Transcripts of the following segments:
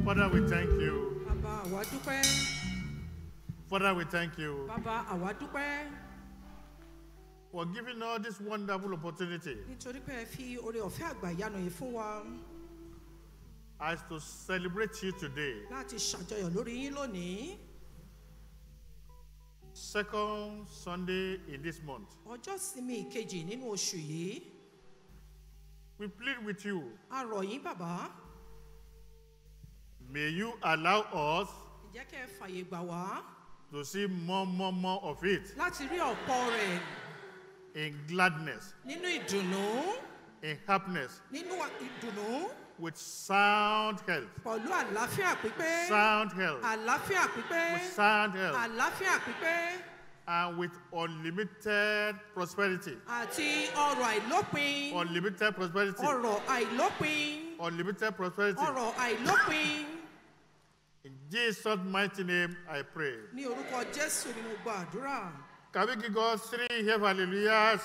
Father, we thank you. Bàbá àwa dúpẹ́. Father, we thank you Bàbá àwa dúpẹ́. for giving us this wonderful opportunity Nítorí pé ẹ fi oore ọ̀fẹ́ àgbàyanu yìí fún wa as to celebrate you today, láti ṣàjọyọ̀ lórí yín lónìí. second Sunday in this month. Ọjọ́ ìsinmi ìkejì nínú oṣù yìí. We plead with you, A rọ̀ yín bàbá. may you allow us Ǹjẹ́ kẹ́ ẹ fàyè gbà wá to see more of it láti rí ọ̀pọ̀ rẹ̀ in gladness, nínú ìdùnnú, in happiness, nínú ìdùnnú with sound health, pẹ̀lú àlàáfíà pípé, sound health, àlàáfíà pípé, with sound health, àlàáfíà pípé and with unlimited prosperity. àti ọrọ̀ àìlópin, Unlimited prosperity. ọrọ̀ àìlópin, Unlimited prosperity. ọrọ̀ àìlópin. In Jesus' mighty name, I pray. Ní orúkọ Jésù ni mo gba àdúrà. Can we give God 3 heavy hallelujahs?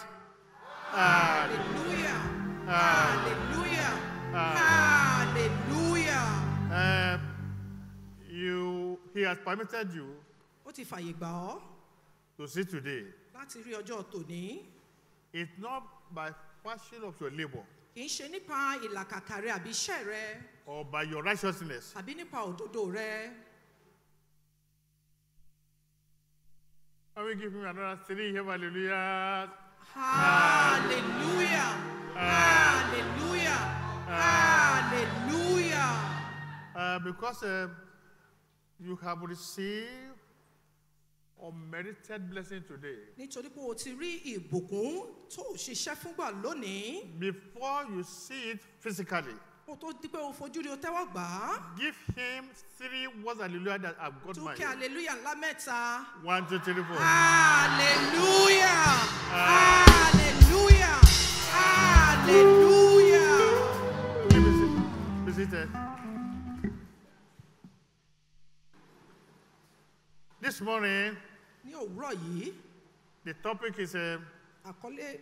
Hallelujah. Hallelujah. Hallelujah. He has permitted you Ó ti fàyè gbà ọ́ to see today. láti rí ọjọ́ tòní. It's not by passion of your labor Kì í ṣe nípa ìlàkàkà rẹ àbí iṣẹ́ rẹ or by your righteousness. àbí nípa òdodo rẹ. Can we give him another 3 heavy hallelujahs? Hallelujah. Hallelujah. Hallelujah. Because you have received unmerited blessing today. Nítorí pé o ti rí ìbùkún tó o ṣiṣẹ́ fúngbà lónìí. Before you see it physically, Kó tó di pé o fojú rí o tẹ́wọ́ gbà á. give him 3 words hallelujah that have got Tún mine. kí hallelujah ńlá mẹ́ta. 1, 2, 3, 4. Hallelujah. Hallelujah. Hallelujah. Be seated. This morning, Ní òwúrọ̀ yìí, the topic is àkọlé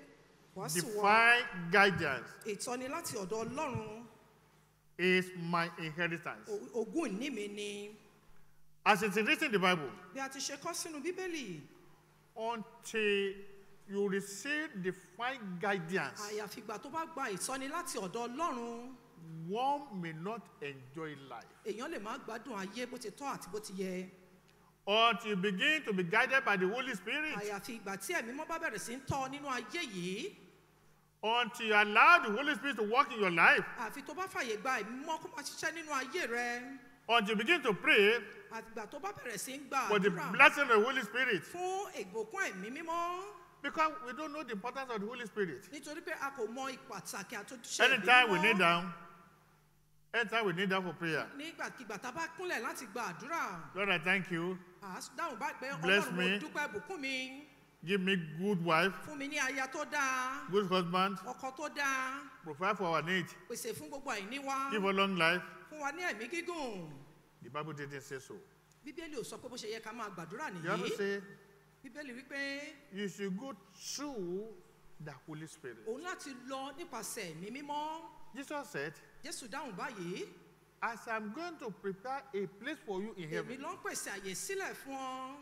wàásù wa divine guidance ìtọ́ni láti ọ̀dọ̀ Ọlọ́run. is my inheritance. Ogún ìní mi ni. As it is written in the Bible, Bí a ti ṣe kọ sínú Bíbélì, until you receive divine guidance, àyàfi ìgbà tó bá gba ìtọ́ni láti ọ̀dọ̀ Ọlọ́run, one may not enjoy life. èèyàn lè má gbádùn ayé bó ti tọ́ àti bó ti yẹ. Until you begin to be guided by the Holy Spirit, Àyàfi ìgbà tí ẹ̀mí mọ́ bá bẹ̀rẹ̀ sí ń tọ́ ọ nínú ayé yìí, until you allow the Holy Spirit to work in your life, àfi tó bá fàyè gba ẹ̀mí mọ́ kó máa ṣiṣẹ́ nínú ayé rẹ, until you begin to pray àtìgbà tó bá bẹ̀rẹ̀ sí ń gba for the àdúrà blessing of the Holy Spirit, fún ìgbòkún ẹ̀mí mímọ́. because we don't know the importance of the Holy Spirit. Nítorí pé a kò mọ ìpàtàkì àtúnṣe ẹ̀mí Anytime we kneel mímọ́. down, for prayer, Nígbàkigbà tá a bá kúnlẹ̀ láti gba àdúrà, Lord, I thank you. à á dáhùn báyìí pé Bless Ọlọ́run mo me. dúpẹ́ ìbùkún mi, Give me good wife, fún mi ní aya tó dáa, good husband, ọkọ tó dáa, provide for our needs, pèsè fún gbogbo àìní wa, give us long life. fún wa ní ẹ̀mí gígùn. The Bible didn't say so. Bíbélì ò sọ pé bó ṣe yẹ ká máa gbàdúrà You have to nìyí. say, Bíbélì wípé you should go through the Holy Spirit. òun láti lọ nípasẹ̀ ẹ̀mí mímọ́. Jesus said, Jésù dáhùn báyìí, as I'm going to prepare a place for you in èmi heaven. ló ń pèsè àyè sílẹ̀ fún ọ.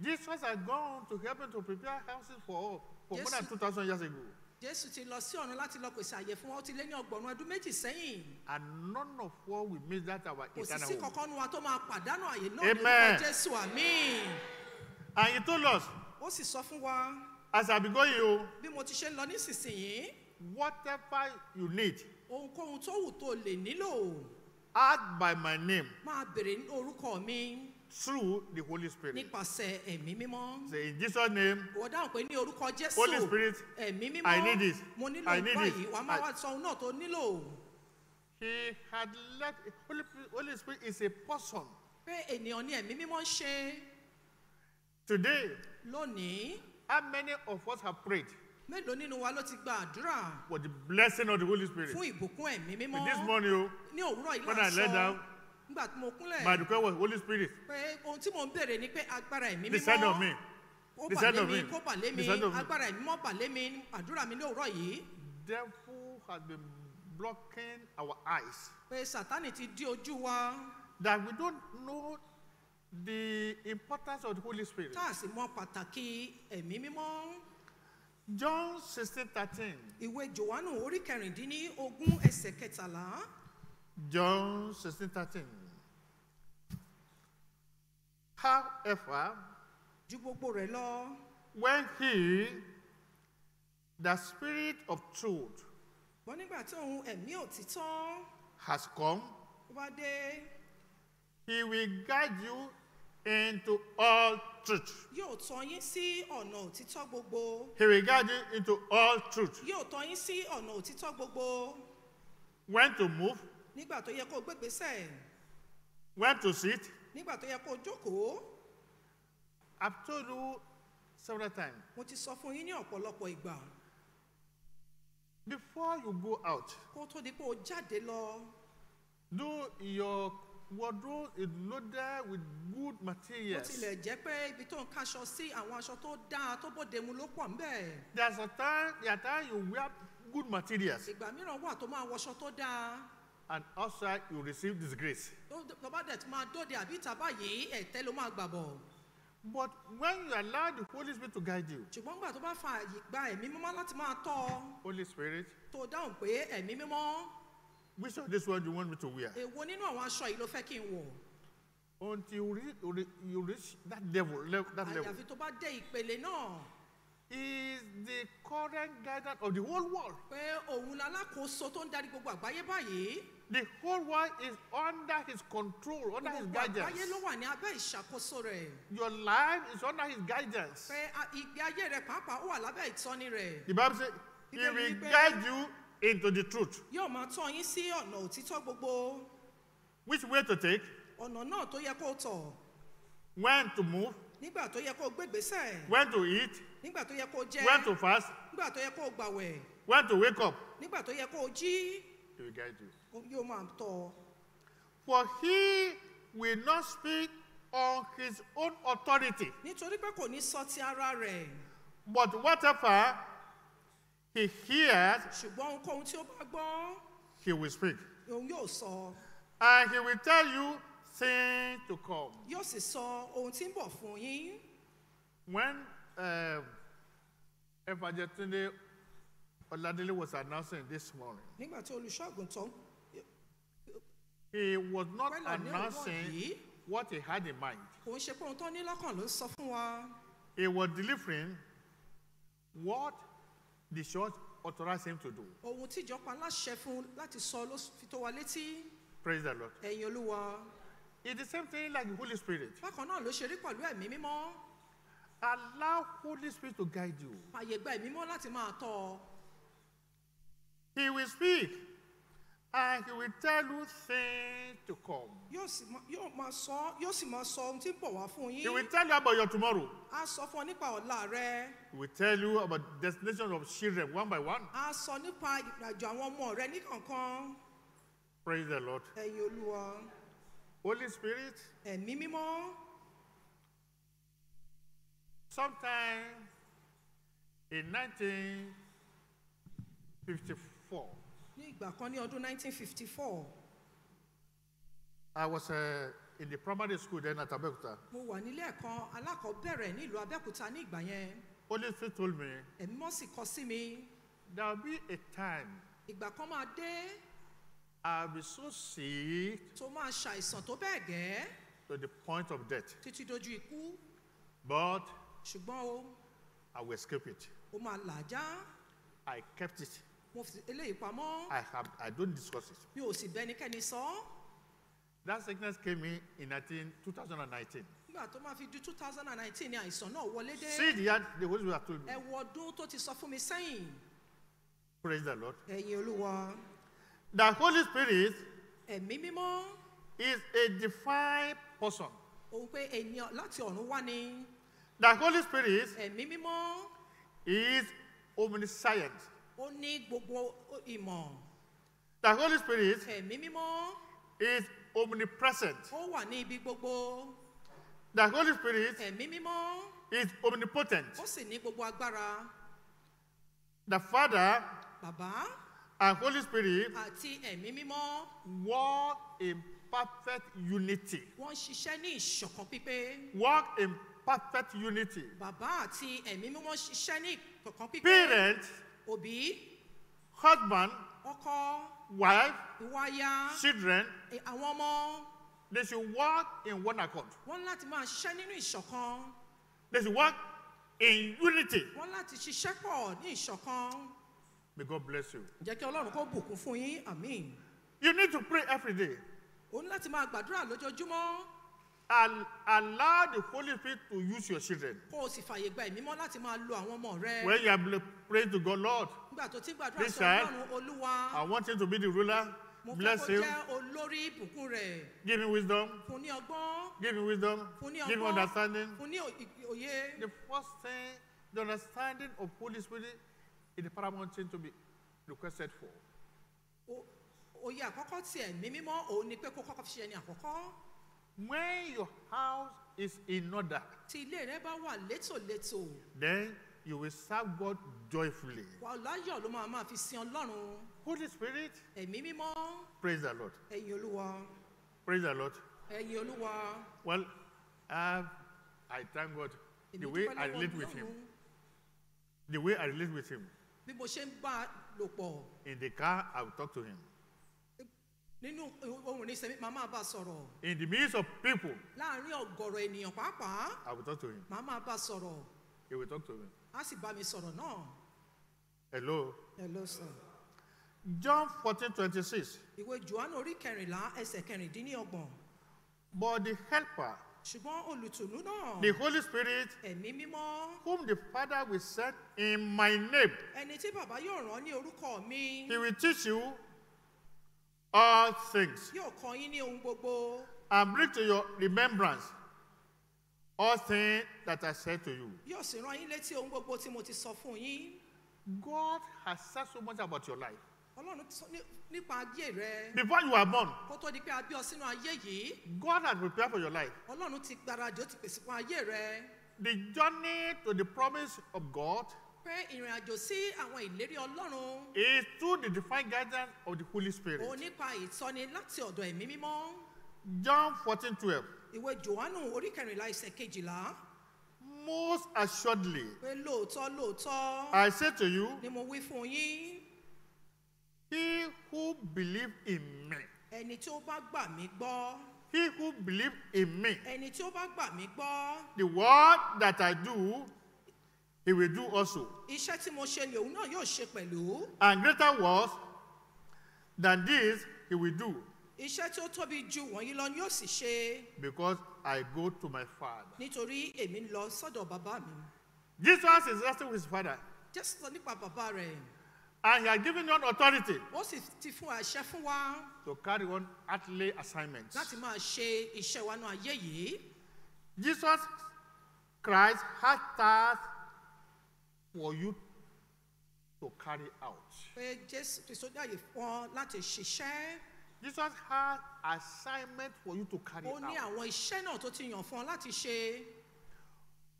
Jesus had gone to heaven to prepare houses for more than Yes. 2,000 years ago. Jésù ti lọ sí ọ̀run láti lọ pèsè àyè fún ọ, ó ti lé ní ọgbọ̀nrún ọdún méjì sẹ́yìn. And none of us will miss that our Kò sì eternal sí home. kankan nu wa tó máa pàdánù àyè náà ní Amen. orúkọ Jésù, àmín. And he told us, Ó sì sọ fún wa, as I be going, you, bí mo ti ṣe ń lọ nísinsìnyí, whatever you need, ohunkóhun tó wù tó lè nílò, ask by my name máa bèrè ní orúkọ mi through the Holy Spirit. nípasẹ̀ ẹ̀mí mímọ́. Say, in Jesus' name, Wọ́n dáhùn pé ní orúkọ Jésù, Holy Spirit, ẹ̀mí mímọ́, I need this. mo nílò I need báyìí, this. wàá máa wá sọ ohun náà tó nílò. he had let Holy Spirit is a person. Pé ènìyàn ni ẹ̀mí mímọ́ ń ṣe. Today, Lónìí, how many of us have prayed mélòó nínú wa ló ti gba àdúrà for the blessing of the Holy Spirit? fún ìbùkún ẹ̀mí mímọ́? This morning, Ní òwúrọ̀ yìí when I lay là ń down, sọ, nígbà tí mo kúnlẹ̀, my request was Holy Spirit, pé ohun tí mò ń bèrè ni pé agbára ẹ̀mí descend on mímọ́ me. kó Descend bà lé on mi, me. kó bà lé mi, Descend on me. agbára ẹ̀mí mímọ́ bà lé mi, àdúrà mi ní òwúrọ̀ yìí. Devil has been blocking our eyes, pé Sátánì ti dí ojú wa, that we don't know the importance of the Holy Spirit. tá a sì mọ pàtàkì ẹ̀mí mímọ́. John 16:13. Ìwé Jòhánù orí 15 ẹsẹ̀ 13. John 16:13. However, Ju gbogbo rẹ̀ lọ, when he, the Spirit of truth, wọ́n nígbà tí òun ẹ̀mí òtítọ́ has come, wá dé, he will guide you into all truth. yóò tọ́ yín sí ọ̀nà òtítọ́ gbogbo. He will guide you into all truth. Yóò tọ́ yín sí ọ̀nà òtítọ́ gbogbo. When to move, Nígbà tó yẹ kó o gbégbésẹ̀, when to sit. nígbà tó yẹ kó o jókòó. I've told you several times. Mo ti sọ fún yín ní ọ̀pọ̀lọpọ̀ ìgbà. Before you go out, Kó tó di pé o jáde lọ, do your wardrobe is loaded with good ó materials. tilẹ̀ jẹ́ pé ibi tó ń káṣọ sí àwọn aṣọ tó dáa tó bóde mu ló pọ̀ ńbẹ̀. There's a time you wear good materials, Ìgbà mìíràn wà tó máa wọṣọ tó dáa. and outside you receive disgrace. Tó bá dẹ̀ tó máa dóde àbí ìta báyìí, ẹ̀tẹ́ ló máa gbà bọ̀. But when you allow the Holy Spirit to guide you, Ṣùgbọ́n nígbà tó bá fa àyè gba ẹ̀mí mímọ́ láti máa tọ́ ọ, Holy Spirit, tó dáhùn pé ẹ̀mí mímọ́, which of this one do you want me to wear? èwo nínú àwọn aṣọ yìí ló fẹ́ kí n wọ̀? Until you reach that level. Àyàfi tó bá dé ìpele náà, Is the current guidance of the whole world. pé òun lalákòóso tó ń darí gbogbo àgbáyé báyìí. The whole world is under his control, under his Gbogbo àgbáyé guidance. ló wà ní abẹ́ ìṣàkóso rẹ̀. Your life is under his guidance. Pé ìgbé ayé rẹ̀ pàápàá ó wà lábẹ́ ìtọ́ni rẹ̀. The Bible says, he Bíbélì will wípé- guide you into the truth. Yóò máa tọ́ yín sí ọ̀nà òtítọ́ gbogbo. Which way to take, Ọ̀nà náà tó yẹ kó o tọ̀. when to move, Nígbà tó yẹ kó o gbégbésẹ̀. when to eat, Nígbà tó yẹ kó o jẹ. when to fast, Nígbà tó yẹ kó o gbàwẹ̀. when to wake up. Nígbà tó yẹ kó o jí. He will guide you. Yóò máa tọ́ ọ. For he will not speak on his own authority, Nítorí pé kò ní sọ ti ara rẹ̀. but whatever he hears, Ṣùgbọ́n ohunkóhun tí ó bá gbọ́, he will speak. òun yóò sọ. And he will tell you things to come. Yóò sì sọ ohun tí ń bọ̀ fún yín. When Evangelist Tunde Oladele was announcing this morning, Nígbà tí olùṣọ́àgùntàn he was not pẹ́lá ní òwúrọ̀ announcing yìí, what he had in mind. kò ń ṣe pé ohun tó ní lọ́kàn ló ń sọ fún wa. He was delivering what the church authorized him to do. Ohun tí ìjọba aláṣẹ fún láti sọ ló fi tó wa létí. Praise the Lord. Ẹ̀yin Olúwa. It's the same thing like the Holy Spirit. Bákan náà ló ṣe rí pẹ̀lú ẹ̀mí mímọ́. Allow Holy Spirit to guide you. Àyè gba ẹ̀mí mímọ́ láti máa tọ́ ọ. He will speak and he will tell you things to come. Yóò sì máa sọ ohun tí ń bọ̀ wá fún He will yín. tell you about your tomorrow. Á sọ fún ọ nípa ọ̀la rẹ. He will tell you about the destination of children one by one. Á sọ nípa ìrìnàjò àwọn ọmọ rẹ níkọ̀ọ̀kan. Praise the Lord. Ẹ̀yin Olúwa. Holy Spirit, Ẹ̀mí mímọ́. sometime in 1954, Ní ìgbà kan ní ọdún 1954, I was in the primary school then at Abeokuta. mo wà nílé ẹ̀kọ́ alákọ̀ọ́bẹ̀rẹ̀ nílùú Abẹ́òkúta ní ìgbà yẹn. Holy Spirit told me Ẹ̀mí mímọ́ sì kọ sí mi. there will be a time Ìgbà kan máa dé I'll be so sick tó máa ṣàìsàn tó bẹ́ẹ̀ gẹ́ to the point of death, títí dojú ikú. but Ṣùgbọ́n o, I will escape it. ó máa làjá. I kept it. Mo fi eléyìí pamọ́. I don't discuss it. Mi ò sì bẹ́nikẹ́ni sọ. That sickness came in 2019. Nígbà tó máa fi di 2019 ni àìsàn náà wọlé dé. See the Holy Spirit told me. Ẹ wo ọdún tó ti sọ fún mi sẹ́yìn. Praise the Lord. Ẹ̀yin Olúwa. The Holy Spirit Ẹ̀mí mímọ́. is a defined person. Òun pé ènìyàn láti ọ̀run wá ni. The Holy Spirit Ẹ̀mí mímọ́. is omniscient. Ó ní gbogbo ìmọ̀. The Holy Spirit Ẹ̀mí mímọ́. is omnipresent. Ó wà ní ibi gbogbo. The Holy Spirit Ẹ̀mí mímọ́. is omnipotent. Ó sì ní gbogbo agbára. The Father Bàbá and Holy Spirit àti ẹ̀mí mímọ́ walk in perfect unity. wọ́n ń ṣiṣẹ́ ní ìṣọ̀kan pípé. Walk in perfect unity. Bàbá àti ẹ̀mí mímọ́ ṣiṣẹ́ ní ìṣọ̀kan pípé. Parents, Òbí, husband, ọkọ, wife, ìwáyà, children, àwọn ọmọ, they should walk in one accord. wọ́n láti máa ṣiṣẹ́ nínú ìṣọ̀kan. They should walk in unity. Wọ́n láti ṣiṣẹ́ pọ̀ ní ìṣọ̀kan. May God bless you. Jẹ́ kí Ọlọ́run kó bùkún fún yín. Àmín. You need to pray every day. O ní láti máa gbàdúrà lójoojúmọ́. Allow the Holy Spirit to use your children. Kó o sì fààyè gba ẹ̀mí mọ́ láti máa lo àwọn ọmọ rẹ. When you are praying to God, Lord, Nígbà tó ti gbàdúrà this sọ child, Ọlọ́run Olúwa. I want him to be the ruler. Mo fẹ́ Bless kó him. jẹ́ olórí ìbùkún rẹ̀. Give him wisdom. Fún ní ọgbọ́n. Give him wisdom. Fún ní Give him ọgbọ́n. understanding. Fún ní òye. The first thing, the understanding of Holy Spirit is the paramount thing to be requested for. Òye àkọ́kọ́ ti ẹ̀mí mímọ́ òun ni pé kó kọ́kọ́ fi ṣe ẹni àkọ́kọ́. When your house is in order, Tí ilé rẹ bá wà létòlétò, then you will serve God joyfully. wà láyọ̀ ló máa fi sin Ọlọ́run. Holy Spirit, Ẹ̀mí mímọ́, praise the Lord. ẹ̀yin Olúwa, Praise the Lord. ẹ̀yin Olúwa. Well, I thank God the Èmi way dúpẹ́ I lọ́wọ́ relate with him. Ọlọ́run. The way I relate with him. Bí mo ṣe ń bá a lò pọ̀ In the car, I will talk to him. nínú ohun ìrìnsẹ̀ màá máa bá a sọ̀rọ̀. In the midst of people, Láàárín ọ̀gọ̀rọ̀ ènìyàn pàápàá, I will talk to him. màá máa bá a sọ̀rọ̀. He will talk to me. Á sì bá mi sọ̀rọ̀ náà. Hello. Hello sir. John 14:26. Ìwé Jòhánù orí 14 ẹsẹ̀ 13. But the helper, Ṣùgbọ́n olùtùnú náà, the Holy Spirit, ẹ̀mí mímọ́, whom the Father will send in my name, ẹni tí bàbá yóò rán ní orúkọ mi, he will teach you all things yóò kọ́ yín ní ohun gbogbo, and bring to your remembrance all things that I said to you. yóò sì rán yín létí ohun gbogbo tí mo ti sọ fún yín. God has said so much about your life. Ọlọ́run sọ nípa ayé rẹ. Before you were born, Kó tó di pé a bí ọ sínú ayé yìí, God had prepared for your life. Ọlọ́run ti gbáradì, ó ti pèsè fún ayé rẹ. The journey to the promise of God Pé ìrìn àjò sí àwọn ìlérí Ọlọ́run, is through the divine guidance of the Holy Spirit. òun nípa ìtọ́ni láti ọ̀dọ̀ ẹ̀mí mímọ́. John 14:12. Ìwé Jòhánù orí 14 ẹsẹ̀ 12. Most assuredly, Pé lóòótọ́ I say to you, ni mo wí fún yín, he who believes in me, ẹni tí ó bá gbà mí gbọ́, he who believes in me, ẹni tí ó bá gbà mí gbọ́, the word that I do, he will do also. iṣẹ́ tí mo ṣe ni òun náà yóò ṣe pẹ̀lú. And greater works than this he will do, Iṣẹ́ tí ó tóbi ju wọ̀nyí lọ ni yóò sì ṣe, because I go to my Father. nítorí èmi ń lọ sọ́dọ̀ bàbá mi. Jesus is resting with his Father, Jésù sọ nípa bàbá rẹ̀, and he has given you authority ó sì ti fún àṣẹ fún wa to carry on earthly assignments. láti máa ṣe iṣẹ́ wa náà ayé yìí. Jesus Christ has tasks for you to carry out. Pé Jésù Kristo dáyè fún ọ láti ṣiṣẹ́. Jesus has assignment for you to carry Ó ní out. àwọn iṣẹ́ náà tó ti yàn fún ọ láti ṣe.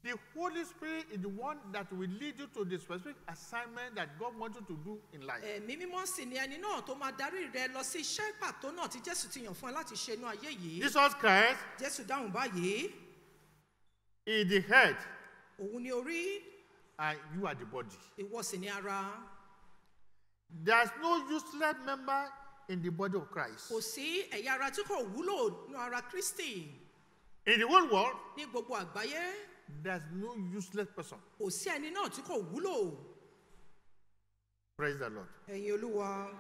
The Holy Spirit is the one that will lead you to the specific assignment that God wants you to do in life. Ẹ̀mí mímọ́ sì ni ẹni náà tó máa darí rẹ lọ sí iṣẹ́ pàtó náà tí Jésù ti yàn fún ẹ láti ṣe inú ayé yìí. Jesus Christ Jésù dáhùn báyìí, is the head, òun ni orí, and you are the body. ìwọ sì ni ara. There's no useless member in the body of Christ. Kò sí ẹ̀yà ara tí kò wúlò nínú ara Kristi. In the whole world, Ní gbogbo àgbáyé, there's no useless person. kò sí ẹni náà tí kò wúlò. Praise the Lord. Ẹ̀yin Olúwa,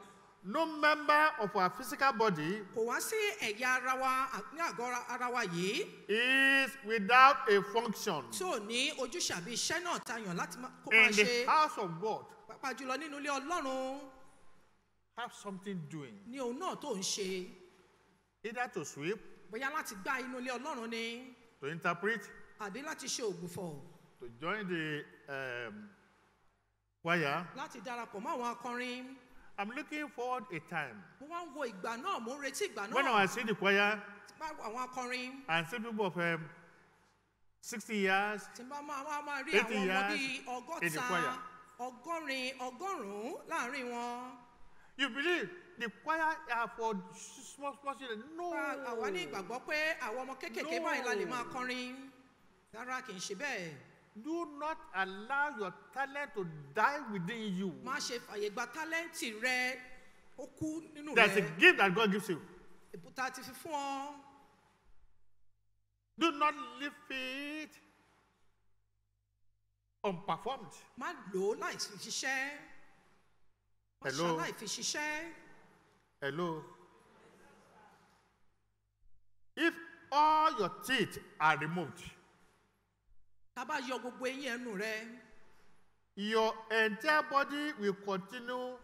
No member of our physical body kò wá sí ẹ̀yà ara wa ní àgọ́ ara wa yìí is without a function. tí ò ní ojúṣe àbí iṣẹ́ náà ta yàn láti kó máa In the ṣe. house of God, Pàápàá jùlọ nínú ilé Ọlọ́run have something doing. ní òun náà tó ń ṣe. Either to sweep, Bóyá láti gbá inú ilé Ọlọ́run ni to interpret, àbí láti ṣe ògbùfọ̀, to join the choir. láti darapọ̀ mọ́ àwọn akọrin. I'm looking forward a time Mo wá ń wo ìgbà náà, mo ń retí ìgbà when náà. I see the choir Bá àwọn akọrin and see people of 60 years, tí n bá máa rí 80 àwọn ọmọ years bíi in the ọgọ́ta, choir. ọgọ́rin, ọgọ́rùn-ún láàrin wọn. You believe the choir are for small children? No. Àwa ní ìgbàgbọ́ pé àwọn ọmọ kéékèèké báyìí la lè máa kọrin. Rárá kì í ṣe bẹ́ẹ̀. Do not allow your talent to die within you. Má ṣe fàyè gba tálẹ́ǹtì rẹ ó kú nínú rẹ. There's a gift that God gives you. Ìbùtà ti fi fún ọ. Do not leave it unperformed. Má lò ó láì fi ṣiṣẹ́. Má Hello. ṣe láì fi ṣiṣẹ́. Hello. If all your teeth are removed, Tá bá yọ gbogbo eyín ẹnu rẹ, your entire body will continue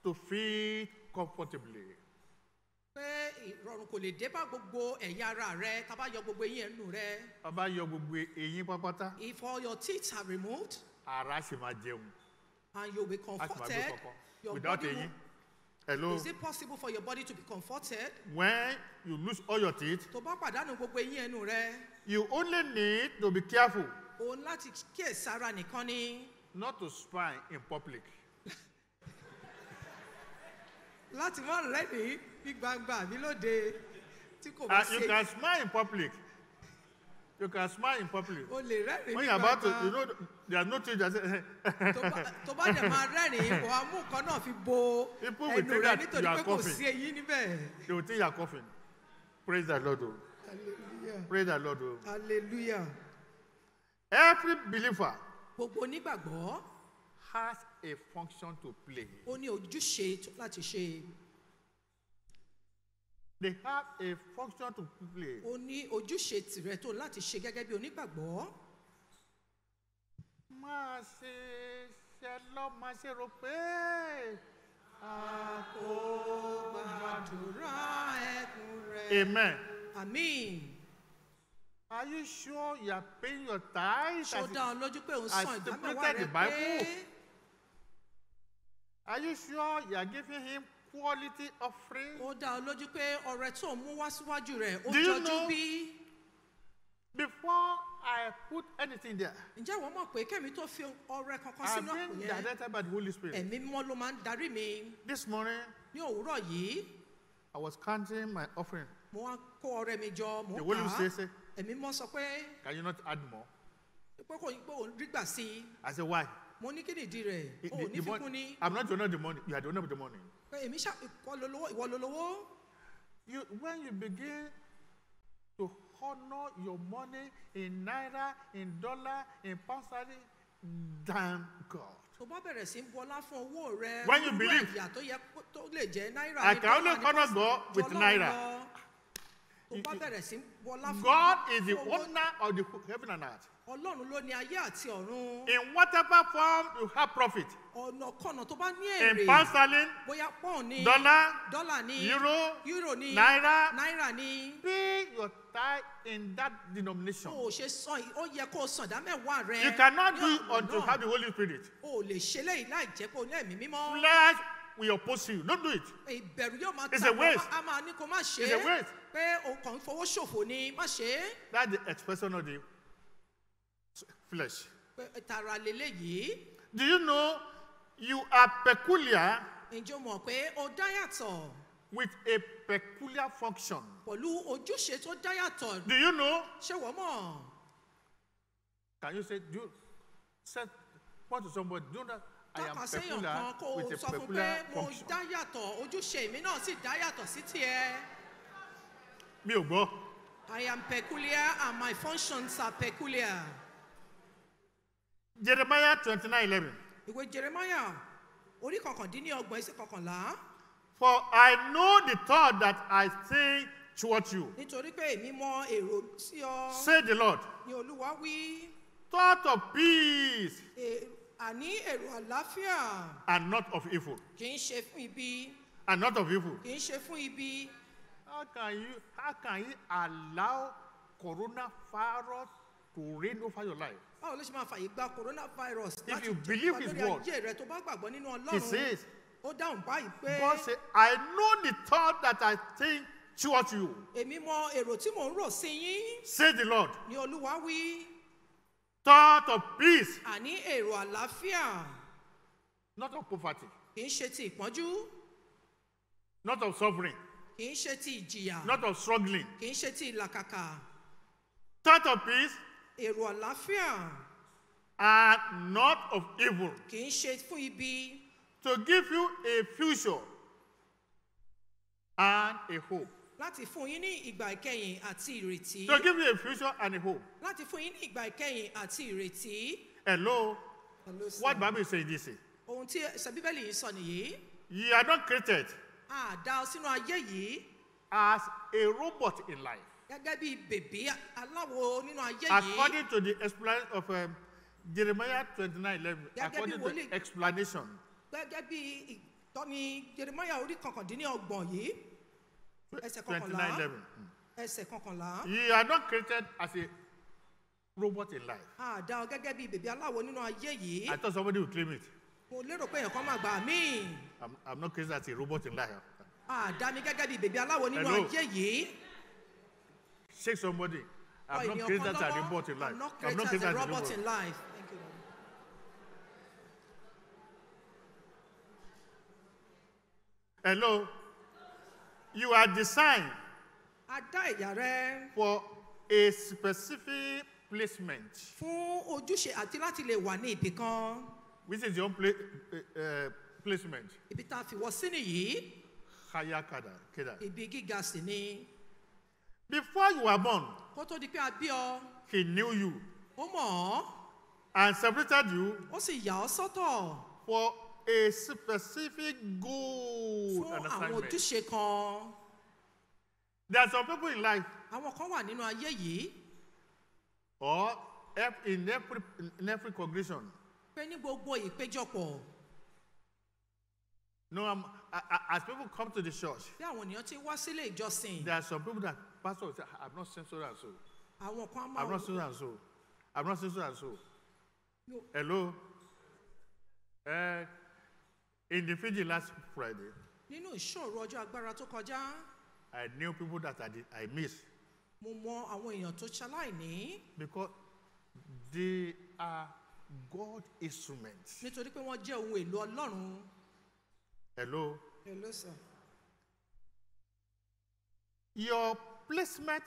to feel comfortably. pé ìrọ̀rùn kò lè dé bá gbogbo ẹ̀yà ara rẹ tá bá yọ gbogbo eyín ẹnu rẹ. Bàbá yọ gbogbo eyín pápátá, If all your teeth are removed ara sì máa jẹun. and you'll be A sì máa gbé comforted, kọ̀kọ̀. your Without body eyín. Hello. is it possible for your body to be comforted? When you lose all your teeth, Tó bá pàdánù gbogbo eyín ẹnu rẹ, you only need to be careful òun láti kíyèsára nìkan ni. not to smile in public. Láti má rẹ́rìn ní gbangba àbí lóde tí kò bá You ṣe. can smile in public. You can smile in public. O lè rẹ́rìn When ní you're about to, gbangba. there are no teeth that say, Tó bá dẹ̀ máa rẹ́rìn, wà á mú nǹkan náà fi bo People will ẹnu think rẹ that nítorí you are pé kò coughing. sí eyín níbẹ̀. they will think you're coughing. Praise the Lord. Oh. Hallelujah. Praise the Lord. Oh. Hallelujah. Every believer Gbogbo onígbàgbọ́ has a function to play. ó ní ojúṣe láti ṣe. They have a function to play. Ó ní ojúṣe tìrẹ tó láti ṣe gẹ́gẹ́ bí onígbàgbọ́. Máa ṣe ṣe lọ, máa ṣe rò pé. Gbàdúrà ẹkún rẹ. Amen. Àmín. Are you sure you are paying your tithes? Ṣó as dá ọ lójú pé òun as san ìdámẹ́wàá stipulated rẹ in the Bible? pé Are you sure you are giving him quality offering? ó dá ọ lójú pé ọrẹ tó mú wá síwájú rẹ̀ ó Do you jọjú know- bí? Before I put anything there, Ǹjẹ́ wọ́n mọ̀ pé kẹ́mi tó fi ọrẹ kankan I've sínú àpò been yẹn? directed by the Holy Spirit. Ẹ̀mí mímọ́ ló máa ń darí mi. This morning, Ní òwúrọ̀ yìí, I was counting my offering. mo wá kó ọrẹ mi jọ, mo The ń Holy kà á. Spirit said, Ẹ̀mí mímọ́ sọ pé can you not add more? pé kò ní pé òun rí gbà sí i. I said, why? Mo ní kí nìdí rẹ̀? The- O ò the- ní the fikún money- ni. I'm not the owner of the money. You are the owner of the money. Pé èmi ìwọ ló lówó. When you begin to honor your money in naira, in dollar, in pound sterling, than God. Tó bá bẹ̀rẹ̀ sí ń bọlá fún owó rẹ̀. When you irú believe- ẹ̀yà tó yẹ tó lè jẹ́ náírà I ní can only dọ́là ní honor pọ́sì- God with ju Ọlọ́run naira. lọ. Tó bá bẹ̀rẹ̀ sí ń bọlá fún God is the fún owó- owner of the heaven and earth. Ọlọ́run ló ní ayé àti ọ̀run. In whatever form you have profit, Ọ̀nà kọ̀nà tó bá ní in èrè. pound sterling, Bóyá pọ́ùn ni. dollar, Dọ́là ni. euro, ni. naira, Náírà ni. pay your tithe in that denomination. O ò ṣe san ó yẹ kó o san ìdá mẹ́wàá rẹ. You cannot ní do it ọ̀nà until you náà. have the Holy Spirit. O ò lè ṣe léyìí láì jẹ́ kó o ní ẹ̀mí mímọ́. Flesh will oppose you. Don't do it. Ìbẹ̀rù yóò máa It's ta a waste. a máa ní kó má ṣe It's a waste. pé o kàn ń fowó ṣòfò ni má ṣe é. That's the expression of the flesh. Pé tara leléyìí. Do you know you are peculiar Ǹjẹ́ o mọ̀ pé o dá yàtọ̀ with a peculiar function? pẹ̀lú ojúṣe tó dá yàtọ̀? Do you know? Ṣé wọ́n mọ̀? Can you say, point to somebody, do that? I am Tọ́ka séèyàn peculiar kan kó o with a sọ fún peculiar pé mo function. dá yàtọ̀ ojúṣe mi náà sì dá yàtọ̀ sí tiẹ̀. Mi ò gbọ́. I am peculiar and my functions are peculiar. Jeremiah 29:11. Ìwé Jeremiah orí kọkàndínlọ́gbọ̀n ẹsẹ̀ kọkànlá. For I know the thought that I think towards you, Nítorí pé èmi mọ èrò sí ọ say the Lord. ni Olúwa wí. Thought of peace Àní èrò àlàáfíà and not of evil. kì í ṣe fún ibi. And not of evil. Kì í ṣe fún ibi. How can you allow coronavirus to reign over your life? Báwo ló ṣe máa fàyè gba coronavirus If láti you jọba believe his lórí word, ayé rẹ tó bá gbàgbọ́ nínú He Ọlọ́run? says, Ó dáhùn báyìí pé God said, I know the thought that I think towards you, èmi mọ èrò tí mò ń rò sí yín say the Lord. ni Olúwa wí. Thought of peace, Àní èrò àlàáfíà not of poverty. kì í ṣe ti ìpọ́njú. not of suffering, kì í ṣe ti ìjìyà, not of struggling. kì í ṣe ti ìlàkàkà. Thought of peace Èrò àlàáfíà and not of evil, kì í ṣe fún ibi, to give you a future and a hope. láti fún yín ní ìgbà ìkẹyìn àti ìrètí. To give you a future and a hope. Láti fún yín ní ìgbà ìkẹyìn àti ìrètí. Hello, Hello, sir. what Bible is saying this? Ohun tí ẹsẹ̀ Bíbélì yìí sọ nìyí. You are not created A dá ọ sínú ayé yìí as a robot in life. gẹ́gẹ́ bí bèbí aláwo nínú ayé yìí. According to the explanation of Jeremiah 29:11, Gẹ́gẹ́ bí according to wòlíì- the explanation, Gẹ́gẹ́ bí ìtọ́ni Jeremáyà orí kọkàndínlọ́gbọ̀n yìí. Ẹsẹ̀ 29:11. Ẹsẹ̀ kọkànlá. You are not created as a robot in life. A dá ọ gẹ́gẹ́ bí bèbí aláwo nínú ayé yìí. I thought somebody would claim it. Mo lérò pé èèyàn kan máa gbà mí. I'm not created as a robot in life. A dá mi gẹ́gẹ́ bí bèbí aláwo nínú Hello. ayé yìí. Shake somebody. I'm Ọ not ènìyàn created kan as a lọ́wọ́. robot in life. I'm not I'm not created created as a as a robot in robot. life. Thank you, Lord. Hello. You are designed A dá ẹ̀yà rẹ for a specific placement. fún ojúṣe àti láti lè wà ní ibì kan. Which is your placement? Ibi tá a fi wọ́ sí nìyí. Higher Keda. Ibi gíga sì ni. Before you were born, Kó tó di pé a bí ọ, he knew you ó mọ̀ ọ́, and separated you ó sì yà ọ́ sọ́tọ̀ for a specific goal fún and àwọn assignment. ojúṣe kan. There are some people in life, Àwọn kan wà nínú ayé yìí or in every congregation. pé ní gbogbo ìpéjọpọ̀ No, as people come to the church, bí àwọn ènìyàn ti wá sílé ìjọsìn. there are some people that pastor will say, "I've not seen so and so. Àwọn kan á máa I've not seen so and so. I've not seen so and so." No. Hello. In the Fiji last Friday, nínú ìṣòro ọjọ́ agbára tó kọjá. I knew people that I missed Mo mọ àwọn èèyàn tó ṣaláìní because they are God instruments. nítorí pé wọ́n jẹ́ ohun èlò Ọlọ́run. Hello. Hello, sir. Your placement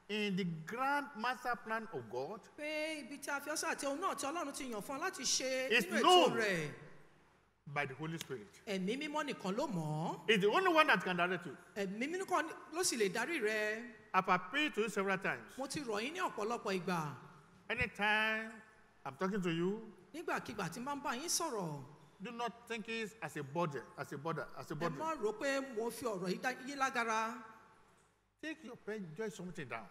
in the grand master plan of God Pé ibi tí a fi ọ́sọ́ àti ohun náà tí Ọlọ́run ti yàn fún ọ láti ṣe It's nínú ètò known. rẹ̀. by the Holy Spirit. Ẹ̀mí mímọ́ nìkan ló mọ̀ ọ́. It's the only one that can direct you. Ẹ̀mí mímọ́ nìkan ló sì lè darí rẹ. I've appealed to you several times. Mo ti rọ̀ yín ní ọ̀pọ̀lọpọ̀ ìgbà. Anytime I'm talking to you, Nígbàkigbà tí n bá ń bá yín sọ̀rọ̀, do not think it as a burden, as a burden. ẹ má rò pé mo fi ọ̀rọ̀ yìí dá yín lágara. Take your pen, jot something down.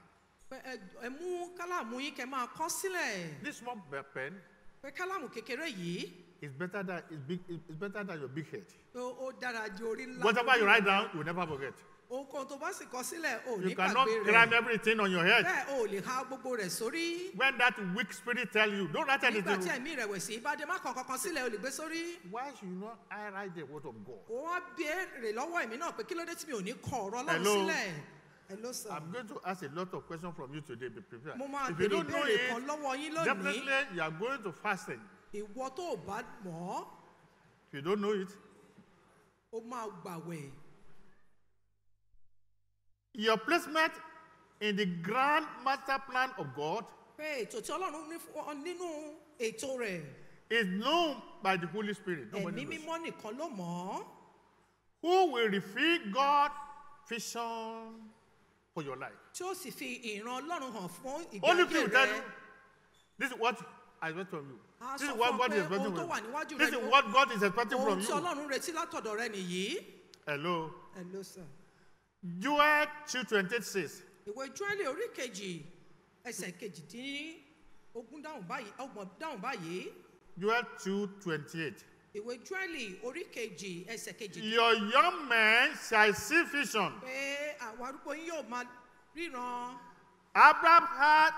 Pé ẹ mú kálámù yín kẹ́ máa kọ sílẹ̀. This small pen Pé kálámù kékeré yìí is better than it's better than your big head. ó dára ju orí ńlá. Whatever you write down, you will never forget. Ohunkóhun tó bá sì kọ sílẹ̀ ò ní You cannot gbàgbé cram rẹ̀. everything on your head. Bẹ́ẹ̀ o ò lè ha gbogbo rẹ̀ sórí. When that weak spirit tell you, don't write Nígbà tí anything. ẹ̀mí ìrẹ̀wẹ̀sì bá dé má kọ kankan sílẹ̀ o lè gbé sórí. Why should you not I write the word of God? Ó wá béèrè lọ́wọ́ ẹ̀mí náà pé kí ló dé tí mi ò ní kọ ọ̀rọ̀ Ọlọ́run Hello. sílẹ̀. Hello, sir. I'm going to ask a lot of questions from you today. Be prepared. Mo máa If you béèrè don't know ìbéèrè kan it, lọ́wọ́ yín lónìí. definitely you are going to fasting. Ìwọ tó o bá mọ̀ ọ́, If you don't know it, o máa gbàwẹ̀. your placement in the grand master plan of God Pé ètò tí Ọlọ́run ní fún ọ nínú ètò rẹ̀, is known by the Holy Spirit. Nobody ẹ̀mí knows. mímọ́ nìkan ló mọ̀ ọ́. Who will reveal God's vision for your life? Tí ó sì fi ìran Ọlọ́run hàn fún ìgbé Only ayé few will tell rẹ̀. you, this is what I expect from you. A This sọ is what fún ọ God pé is expecting ohun tó from wà you. níwájú This rẹ̀ is ni what God is expecting from ohun tí you. Ọlọ́run retí látọ̀dọ̀ rẹ nìyí. Hello. Hello, sir. Joel 2:28 says, Ìwé Jóẹ́lì orí kejì ẹsẹ̀ kejìdínlógún ọgbọ̀n dáhùn báyìí. Joel 2:28. Ìwé Jóẹ́lì orí kejì ẹsẹ̀ kejìdínlógún. Your young men shall see vision. Pé àwọn arúgbó yín yóò máa ríran. Abraham had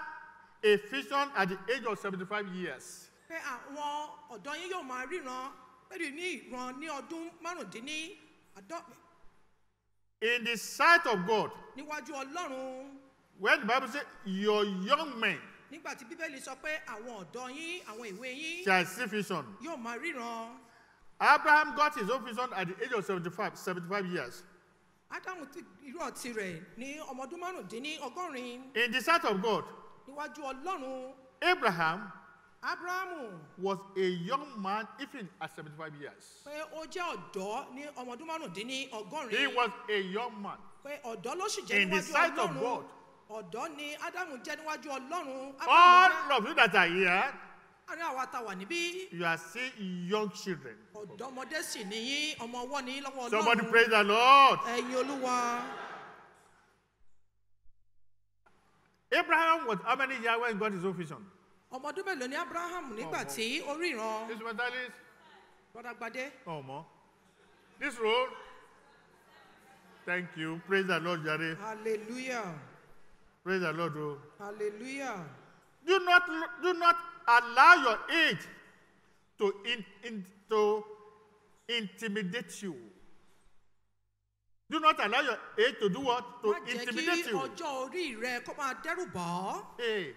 a vision at the age of 75 years. Pé àwọn ọ̀dọ́ yín yóò máa ríran. Pẹ̀lú ní ìran ní ọdún márùndínláàádọ́rin In the sight of God, níwájú Ọlọ́run. when the Bible says, your young men Nígbà tí Bíbélì sọ pé àwọn ọ̀dọ́ yín, àwọn ìwé yín shall see vision. yóò máa ríran. Abraham got his own vision at the age of 75 years. Ádámù irú ọtí rẹ̀ ní ọmọ ọdún márùndínlọ́gọ́rin. In the sight of God, Níwájú Ọlọ́run, Abraham Ábúráhámù was a young man even at 75 years. pé ó jẹ́ ọ̀dọ́ ní ọmọ ọdún márùndínlọ́gọ́rin. He was a young man. Pé ọ̀dọ́ ló sì jẹ́ In the níwájú sight of Ọlọ́run. God. Ọ̀dọ́ ni Ádámù jẹ́ níwájú Ọlọ́run. Ábúráhámù jẹ́- All of you that are here, Àárín àwa tá wà níbí, you are still young children. ọ̀dọ́mọdé sì nìyí, ọmọ ọwọ́ ní lọ́wọ́ Somebody Ọlọ́run. praise the Lord. Ẹ̀yin Olúwa. Abraham was how many years when he got his own vision? Ọmọ ọdún mélòó ni Ábúráhámù nígbà tí ó ríran? This mentalist? Bọ́dágbadé. Oh, more. This road? Thank you. Praise the Lord, Jare. Hallelujah. Praise the Lord. Oh. Hallelujah. Do not allow your age to intimidate you. Do not allow your age to do what? To Má jẹ́ intimidate kí you. ọjọ́ orí rẹ kó máa dẹ́rù bà ọ́. Hey,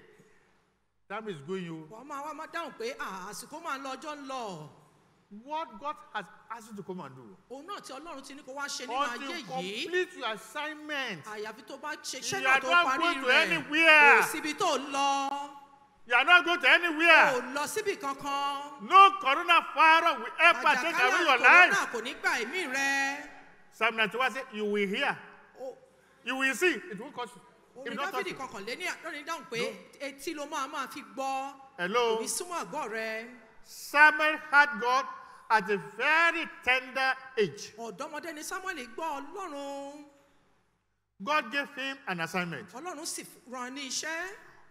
time is going you. Wọ́n máa wá máa dáhùn pé àsìkò máa ń lọ, ọjọ́ ń lọ. What God has asked you to come and do. Òun náà tí Ọlọ́run ti ní kó wá ṣe nínú ayé Until you yìí. complete your assignment. Àyàfi tó bá ṣe You iṣẹ́ are náà tó not parí going to rẹ̀. anywhere. Kò síbi tó ń lọ. You are not going to anywhere. Kò lọ síbi kankan. No coronavirus will ever take away your Àjàkálẹ̀ life. kòrónà kò ní gba ẹ̀mí rẹ. Psalm 91 says, you will hear. You will see. It won't cost you. Orin If not Dáfídì touch you. kọkànléní lónìí dáhùn pé etí ló máa fi gbọ́. Hello. Kò ní súnmọ́ àgọ́ rẹ. Samuel had God at a very tender age. Ọ̀dọ́mọdé ni Samuel gbọ́ Ọlọ́run. God gave him an assignment. Ọlọ́run sì rán ní iṣẹ́.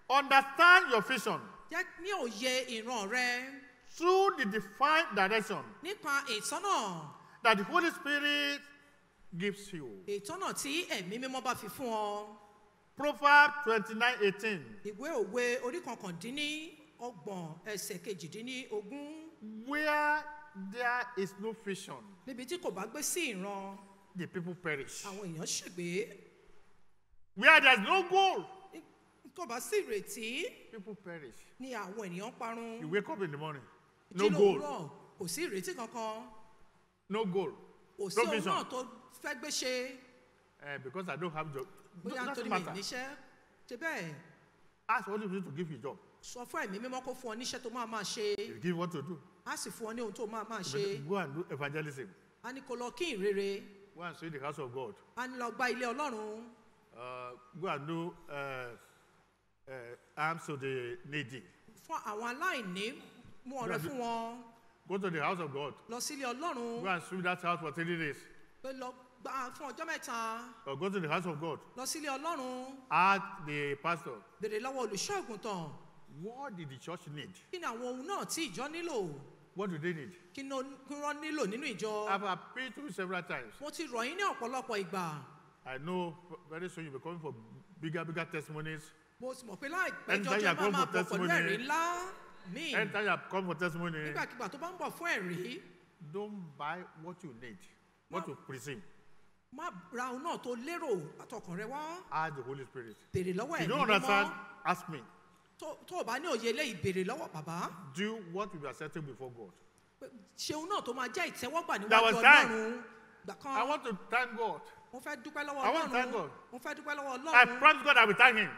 Understand your vision Jẹ́ ní òye ìran rẹ. through the defined direction Nípa ìtọ́nà. that the Holy Spirit gives you. Ìtọ́nà tí ẹ̀mí mímọ́ bá fi fún ọ. Proverbs 29:18. Ìwé òwe orí kọkàndínlọ́gbọ̀n ẹsẹ̀ kejìdínlógún. Where there is no vision, Níbi tí kò bá gbé sí ìran, the people perish. àwọn èèyàn ṣègbé. Where there is no goal, Kò bá sí ìrètí people perish. ni àwọn ènìyàn parun. You wake up in the morning, no Jí goal, lówùúrọ̀, kò sí ìrètí kankan. no goal, Kò sí no ohun vision. náà tó fẹ́ gbé ṣe. Because I don't have job. Bóyá Doesn't nítorí mi matter. níṣẹ́. Ṣé bẹ́ẹ̀? Ask Holy Spirit to give you a job. Sọ fún ẹ̀mí mímọ́ kó fún ọ níṣẹ́ tó máa ṣe. He'll give you what to do. Á sì fún ọ ní ohun tó máa You ṣe. better go and do evangelism. A ní kó lọ kí ìrere. Go and serve the house of God. A ní lọ gba ilé Ọlọ́run. Go and do alms to the needy. Fún àwọn aláìní, mú ọrẹ fún wọn. Go to the house of God. Lọ sílé Ọlọ́run. Go and sweep that house for 3 days. Pé lọ gbà fún ọjọ́ mẹ́ta. Or go to the house of God. Lọ sílé Ọlọ́run. Ask the pastor, Bèrè lọ́wọ́ olùṣọ́ àgùntàn. what did the church need? Kí ni àwọn ohun náà tí ìjọ nílò? What do they need? Kí ni wọ́n nílò nínú ìjọ? I've appealed to you several times. Mo ti rọ̀ yín ní ọ̀pọ̀lọpọ̀ ìgbà. I know very soon you'll be coming for bigger testimonies. Mo sì mọ̀ pé láìpẹ́ Anytime jọjọ́ you come máa for bọ̀ pẹ̀lú testimony. ẹ̀rí ńlá míì. Anytime you come for testimony, Nígbàkigbà tó bá ń bọ̀ fún ẹ̀rí, don't buy what you need, what you presume. má ra ohun náà tó lérò àtọkàn rẹ wá. Ask the Holy Spirit. Bèrè lọ́wọ́ If you ẹ̀mí don't understand, mímọ́. ask me. Tó o bá ní òye eléyìí, bèrè lọ́wọ́ bàbá. Do what will be acceptable before God. Pé ṣe ohun náà tó máa jẹ́ ìtẹ́wọ́gbà There níwájú was time. Ọlọ́run. Gbà I kan, want to thank God. mo fẹ́ dúpẹ́ lọ́wọ́ I want to thank Ọlọ́run. God. Mo fẹ́ dúpẹ́ lọ́wọ́ I Ọlọ́run. promise God I will thank Him.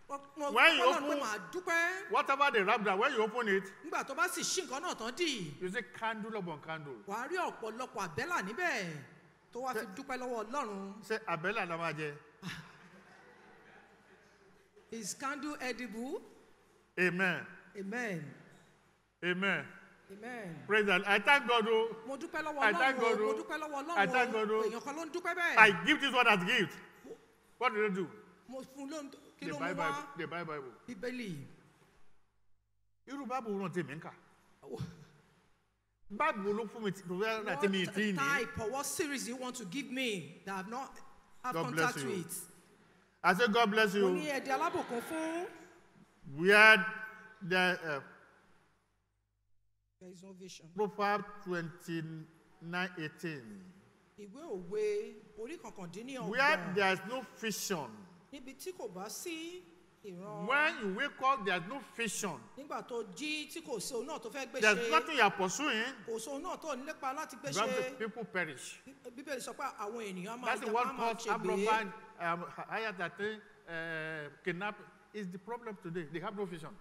Mo When you Ọlọ́run pé open- màá dúpẹ́. Whatever they wrap down, when you open it, Nígbà tó bá sì ṣí nǹkan náà tán dì, you say candle upon candle. wàá rí ọ̀pọ̀lọpọ̀ àbẹ́là níbẹ̀ tó wá fi dúpẹ́ lọ́wọ́ Ọlọ́run. Say Abela Namaje. Is candle edible? Amen. Amen. Amen. Amen. Praise the Lord. I thank God. Oh, Mo dúpẹ́ lọ́wọ́ I thank Ọlọ́run God, o, oh. mo dúpẹ́ lọ́wọ́ I thank God, Ọlọ́run o, oh. èèyàn kan ló ń dúpẹ́ bẹ́ẹ̀. I give this one as gift. What do they do? Mo fún lóhun kí They ló buy mú Bible. wá? They buy Bible. Bíbélì. Irú Bible wo náà tèmi ń kà? Bible ló fún mi tó fẹ́ rà What tèmi ìtì ní. type or what series do you want to give me that I have not have God bless contact you. with? I say God bless Mo ní you. ẹ̀dẹ̀ alábòkun fún. Where the There is no vision. Proverbs 29:18. Ìwé òwe orí kọkàndínlọ́gbọ̀n. Where there is no vision. Níbi tí kò bá sí ìran. When you wake up, there is no vision. Nígbà tó jí tí kò sí ohun náà tó fẹ́ gbé There's ṣe. nothing you are pursuing. Kò sí ohun náà tó ń lépa láti gbé Bible says ṣe. people perish. Bíbélì sọ pé àwọn ènìyàn máa That's the jà one máa called ṣègbè. Amroman, Hayat, kidnap. Is the problem today. They have no vision.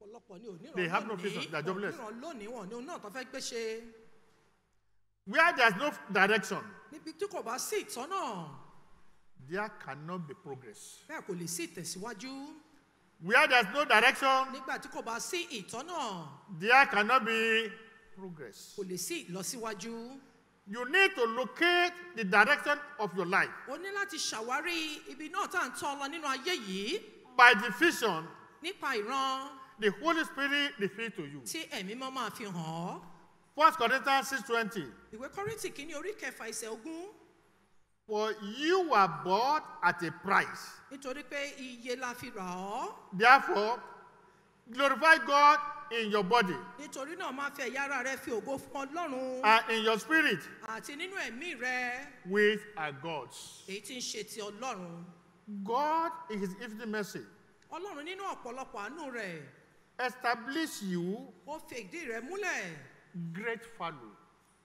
Ọ̀pọ̀lọpọ̀ ni ò They have no níran vision. They are jobless. níran lónìí wọn ní ohun náà tó fẹ́ gbé ṣe. Where there's no direction, Níbi tí kò bá sí ìtọ́nà, there cannot be progress. bẹ́ẹ̀ kò lè sí ìtẹ̀síwájú. Where there's no direction, Nígbà tí kò bá sí ìtọ́nà, there cannot be progress. kò lè sí ìlọsíwájú. You need to locate the direction of your life O ní láti ṣàwárí ibi náà tá à ń tọ́ ọ lọ nínú ayé yìí by the vision nípa ìran the Holy Spirit reveals to you. tí ẹ̀mí mọ́ máa fi hàn ọ́. 1 Corinthians 6:20. Ìwé Kọ́ríńtì kìíní orí kẹfà ẹsẹ̀ 20. For you were bought at a price. Nítorí pé iye la fi rà ọ́. Therefore, glorify God in your body Nítorí náà máa fi ẹ̀yà ara rẹ fi ògo fún Ọlọ́run and in your spirit, àti nínú ẹ̀mí rẹ which are God's. èyí tí ń ṣe ti Ọlọ́run. God, in His infinite mercy, Ọlọ́run nínú ọ̀pọ̀lọpọ̀ àánú rẹ̀ establish you ó fi ìdí rẹ̀ múlẹ̀ great value.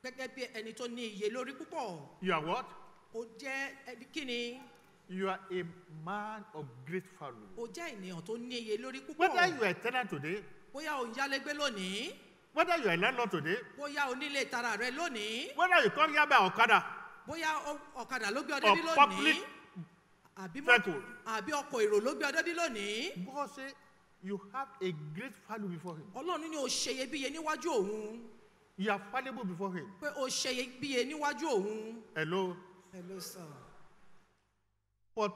gẹ́gẹ́ bí ẹni tó ní iye lórí púpọ̀. You are what? Ó jẹ́ ẹni kíni? You are a man of great value. Ó jẹ́ ènìyàn tó ní iye lórí púpọ̀. Whether you are a tenant today, Bóyá o ń yálégbé lónìí, whether you are a landlord today, bóyá o nílé tara rẹ lónìí, whether you come here by Okada bóyá ọ̀kadà ló gbé ọ or débí public lónìí, àbí vehicle, àbí ọkọ̀ èrò ló gbé ọ débí lónìí. God say you have a great value before Him. Ọlọ́run ní o ṣe iyebíye níwájú òun, You are valuable before Him. pé o ṣe iyebíye níwájú òun. Hello. Hello sir. But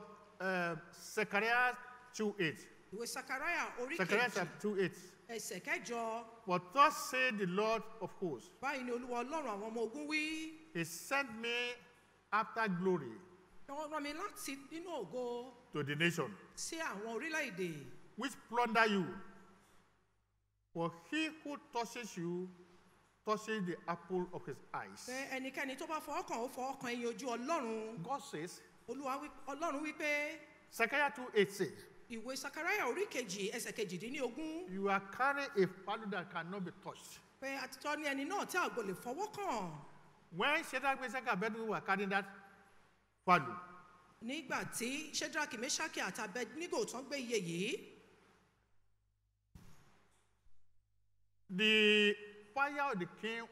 Zechariah 2:8. Ìwé Sakaraya orí Zechariah kejì chapter 2:8. ẹsẹ̀ kẹjọ. But thus say the Lord of hosts, Báyìí ni Olúwa Ọlọ́run àwọn ọmọ ogun wí. He sent me after glory Wọ́n rán mi láti nínú ògo to the nation, sí àwọn orílẹ̀-èdè. which plunder you. For he who touches you touches the apple of his eyes. Pé ẹnikẹ́ni tó bá fọwọ́ kàn ó fọwọ́ kan ẹyin ojú Ọlọ́run. God says, Ọlọ́run wí pé Zechariah 2:8 says, ìwé Sakaraya orí kejì ẹsẹ̀ kejìdínlógún. you are carrying a value that cannot be touched. Pé àtijọ́ ní ẹni náà tí àgbò lè fọwọ́ kàn. When Shadrach, Meshach, and Abednego were carrying that value, Nígbà tí Ṣédrákì, Méṣákì àti Abednego tán gbé iye yìí, the fire of the king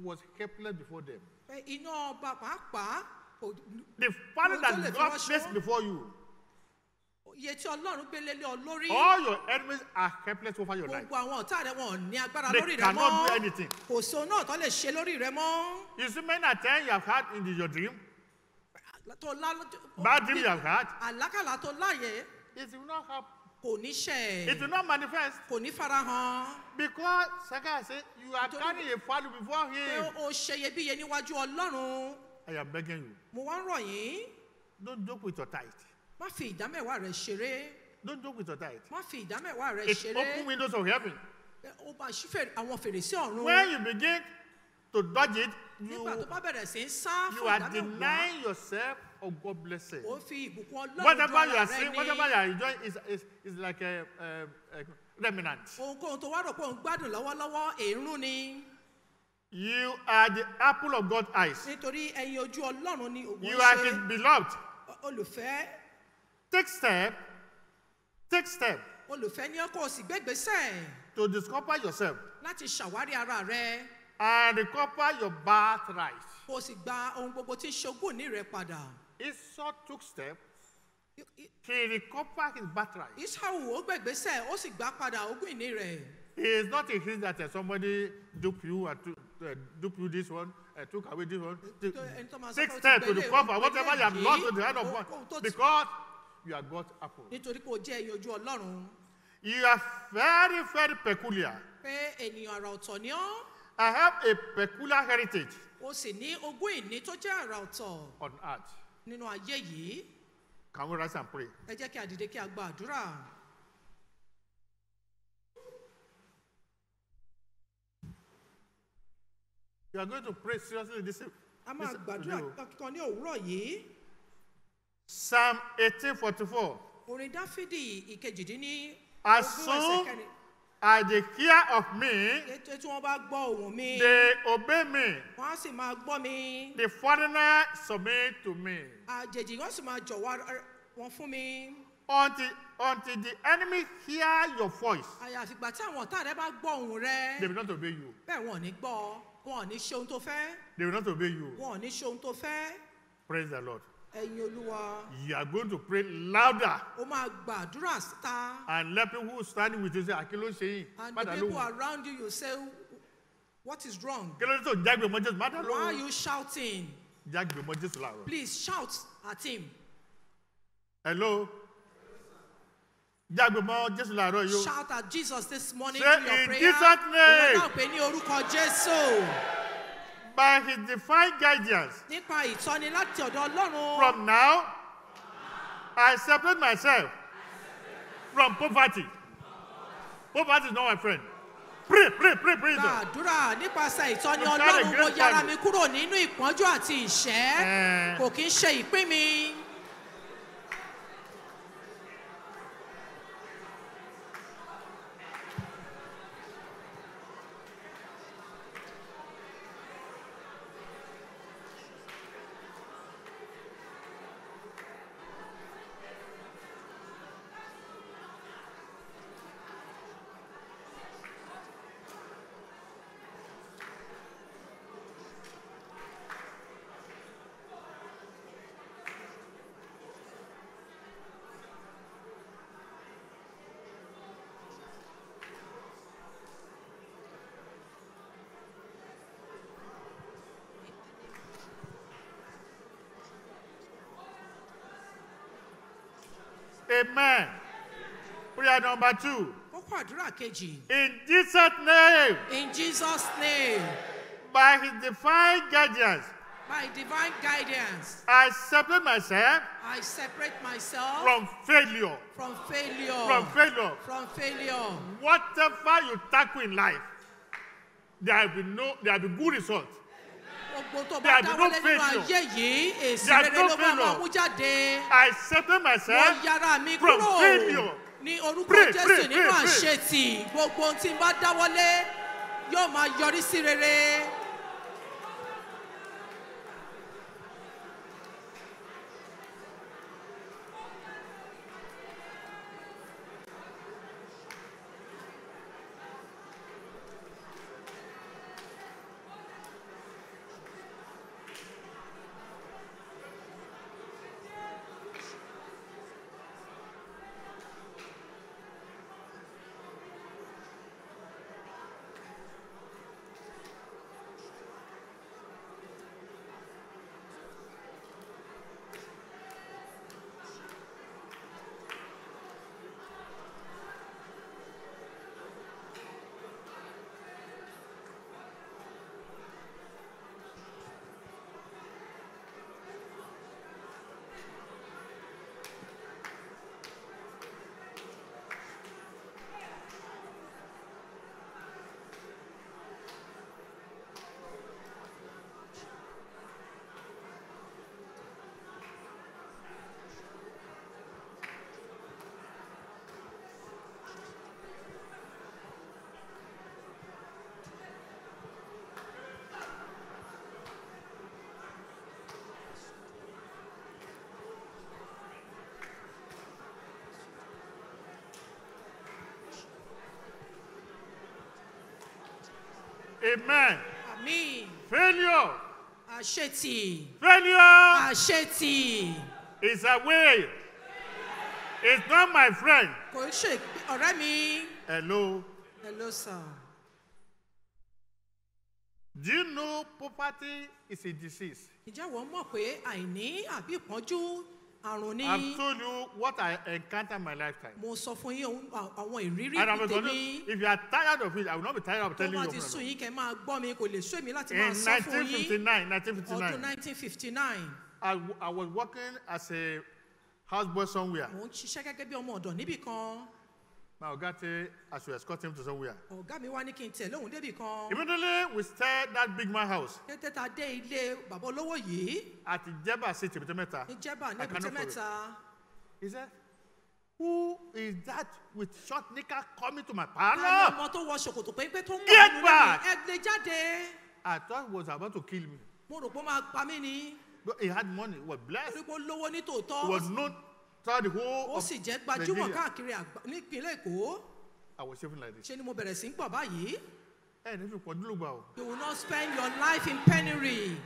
was helpless before them. pé iná ọba pàápàá kò The value Ohun tó lè that fi God ránṣẹ́. placed before you, iye tí Ọlọ́run gbé lélẹ̀ ọ lórí. all your enemies are helpless over your life. Gbogbo àwọn ọ̀tá rẹ̀ wọn ò ní agbára They lórí rẹ̀ cannot mọ́. do anything. Kò sí ohun náà tó lè ṣe lórí rẹ̀ mọ́. You see, many a time you have had in your dream, Tó lá bad dream you have had, àlákàlà tó láyè it will not happen. kò ní ṣẹ. It will not manifest Kò ní farahàn. because Zechariah said you are Nítorí- carrying a value before Pé him. o ṣe iyebíye níwájú Ọlọ́run. I am begging you, Mo wá ń rọ̀ yín, don't joke with your tithe. má fi ìdámẹ́wàá rẹ̀ ṣeré. Don't joke with your tithe. Má fi ìdámẹ́wàá rẹ̀ It's open ṣeré. windows of heaven. Ó bá ṣí àwọn fèrèsé ọ̀run. When you begin to dodge it, Nígbà tó you bá bẹ̀rẹ̀ sí ń sá you fún are ìdámẹ́wàá, denying yourself of God's blessing. ó fi ìbùkún Ọlọ́run Whatever dún you ara are rẹ saying, ní. whatever you are enjoying is like a remnant. Ohunkóhun tó wá rò pé òun gbádùn lọ́wọ́lọ́wọ́ èérún ni. You are the apple of God's eyes. Nítorí ẹyin ojú Ọlọ́run ni òun You are ṣe. His beloved. Olùfẹ́ Take step olùfẹ́ ní ọkọ̀ òsì gbégbèsè to discover yourself láti ṣàwárí ara rẹ. and recover your birthright. Kó o sì gba ohun gbogbo tí ń ṣogún ní rẹ padà. Esau took step. He recovered his birthright. Ísáù ó gbégbèsè ó sì gbà padà ogún ìní rẹ̀. It is not a case that somebody dupe you and dupe you this one, took away this one. Ẹni tó máa sọ Take pé ó ti steps to gbélé, recover ó whatever gbélé you have yìí, lost to the hand of ohun one tó ti- because you are God's apple. Nítorí pé o jẹ́ ẹyin ojú Ọlọ́run. You are very, very peculiar. Pé ènìyàn àrà ọ̀tọ̀ ni ọ́. I have a peculiar heritage O sì ní ogún ìní tó jẹ́ àrà ọ̀tọ̀ on earth. nínú ayé yìí. Can we rise and pray? Ẹ jẹ́ kí a dìde kí a gba àdúrà. You are going to pray seriously this A máa this- gbàdúrà today. kíkan ní òwúrọ̀ yìí. Psalm 18:44. Orin Dáfídì ìkejìdínní As ogún ẹsẹ̀ soon kẹrin. As they hear of me, Kété tí wọ́n bá gbọ́ ohùn mi, they obey me. wọ́n á sì máa gbọ́ mi. The foreigner submit to me. Àjèjì wọ́n sì máa jọ̀wọ́ wọn fún mi. Until the enemy hear your voice, Àyàfi ìgbà tí àwọn ọ̀tá rẹ bá gbọ́ ohùn rẹ, they will not obey you. bẹ́ẹ̀ wọn ò ní gbọ́, wọn ò ní ṣe ohun tó fẹ́, They will not obey you. wọn ò ní ṣe ohun tó fẹ́. Praise the Lord. Ẹ̀yin Olúwa, You are going to pray louder ó máa gbàdúrà síta. and let people who are standing with you say, Akilo Sheyin. And the people around you, you say, what is wrong? Kí ló dé tó jágbe mọ́ Jésù? Má dá Why are lóhùn. you shouting? Jágbe mọ́ Jésù láàárọ̀. Please shout at him. Hello? Jágbe mọ́ Jésù láàárọ̀ yìí o. Shout at Jesus this morning Say, through your in prayer. Jesus' Ìwọ name. náà pè ní orúkọ Jésù. By his divine guidance, Nípa ìtọ́ni láti ọ̀dọ̀ Ọlọ́run. from now, I separate myself from poverty. Poverty is not my friend. Pray. Gbàdúrà nípasẹ̀ ìtọ́ni I'm trying to Ọlọ́run mo get yára value. mi kúrò nínú ìpọ́njú àti ìṣẹ́. Kò kí ń ṣe ìpín mi. Amen. Prayer number 2. Kókó àdúrà kejì. In Jesus' name, In Jesus' name, by his divine guidance, by divine guidance, I separate myself I separate myself from failure. from failure. From failure. From failure. Whatever you tackle in life, there will be good result. Gbogbo tó There bá will be no dáwọ́lé nínú failure. ayé yìí, èsì There will rere be no ló máa failure. mú jáde. I separate Mo myself yára mi from kúrò failure. ní orúkọ Pray, Jésù pray, nínú pray, pray. àṣetì. Gbogbo ohun tí n bá dáwọ́lé yóò máa yọrí sí rere. Amen. Àmín. Failure. Àṣetì. Failure Àṣetì. is a way. It's not my friend. Kò ń ṣe ọ̀rẹ́ mi. Hello. Hello, sir. Do you know poverty is a disease? Ǹjẹ́ wọ́n mọ̀ pé àìní àbí ìpọ́njú àrùn ni? I've told you what I encountered in my lifetime. Mo sọ fún yín àwọn ìrírí And I'm tèmi. going to, if you are tired of it, I will not be tired of Tó telling bá you. ti of sùn it. yín kẹ́ máa gbọ́ mi kò lè sú èmi láti In máa sọ fún yín. 1959, Ọdún 1959. I was working as a houseboy somewhere. Mo ń ṣiṣẹ́ gẹ́gẹ́ bí ọmọ ọ̀dọ̀ níbì kan. My Oga said I should escort him to somewhere. Ọ̀gá mi wá ní kí n tẹ̀lé òun débì kan. Immediately, we started that big man house Kété ta dé ilé bàbá olówó yìí at Ijeba City, Betemeta. ní Jẹ́bà ní I cannot Èbúté Mẹ́ta. He said, who is that with short knicker coming to my Àní parlor? ọmọ tó wọ ṣòkòtò péńpé tó ń bọ̀ Get nínú back! lẹ́yìn ẹgbẹ́ jáde. I thought he was about to kill me. Mo rò pé ó máa pa mí ni. But he had money, he was blessed. Torí pé ó lówó ní He tòótọ́. was known throughout the whole Ó of sì jẹ́ gbajúmọ̀ Nigeria. káàkiri nípínlẹ̀ Èkó. I was shaving like this. Ṣé ni mo bẹ̀rẹ̀ sí ń pọ̀ báyìí? Ẹ ní fi pọ̀ nílùú gbà o. You will not spend your life in penury.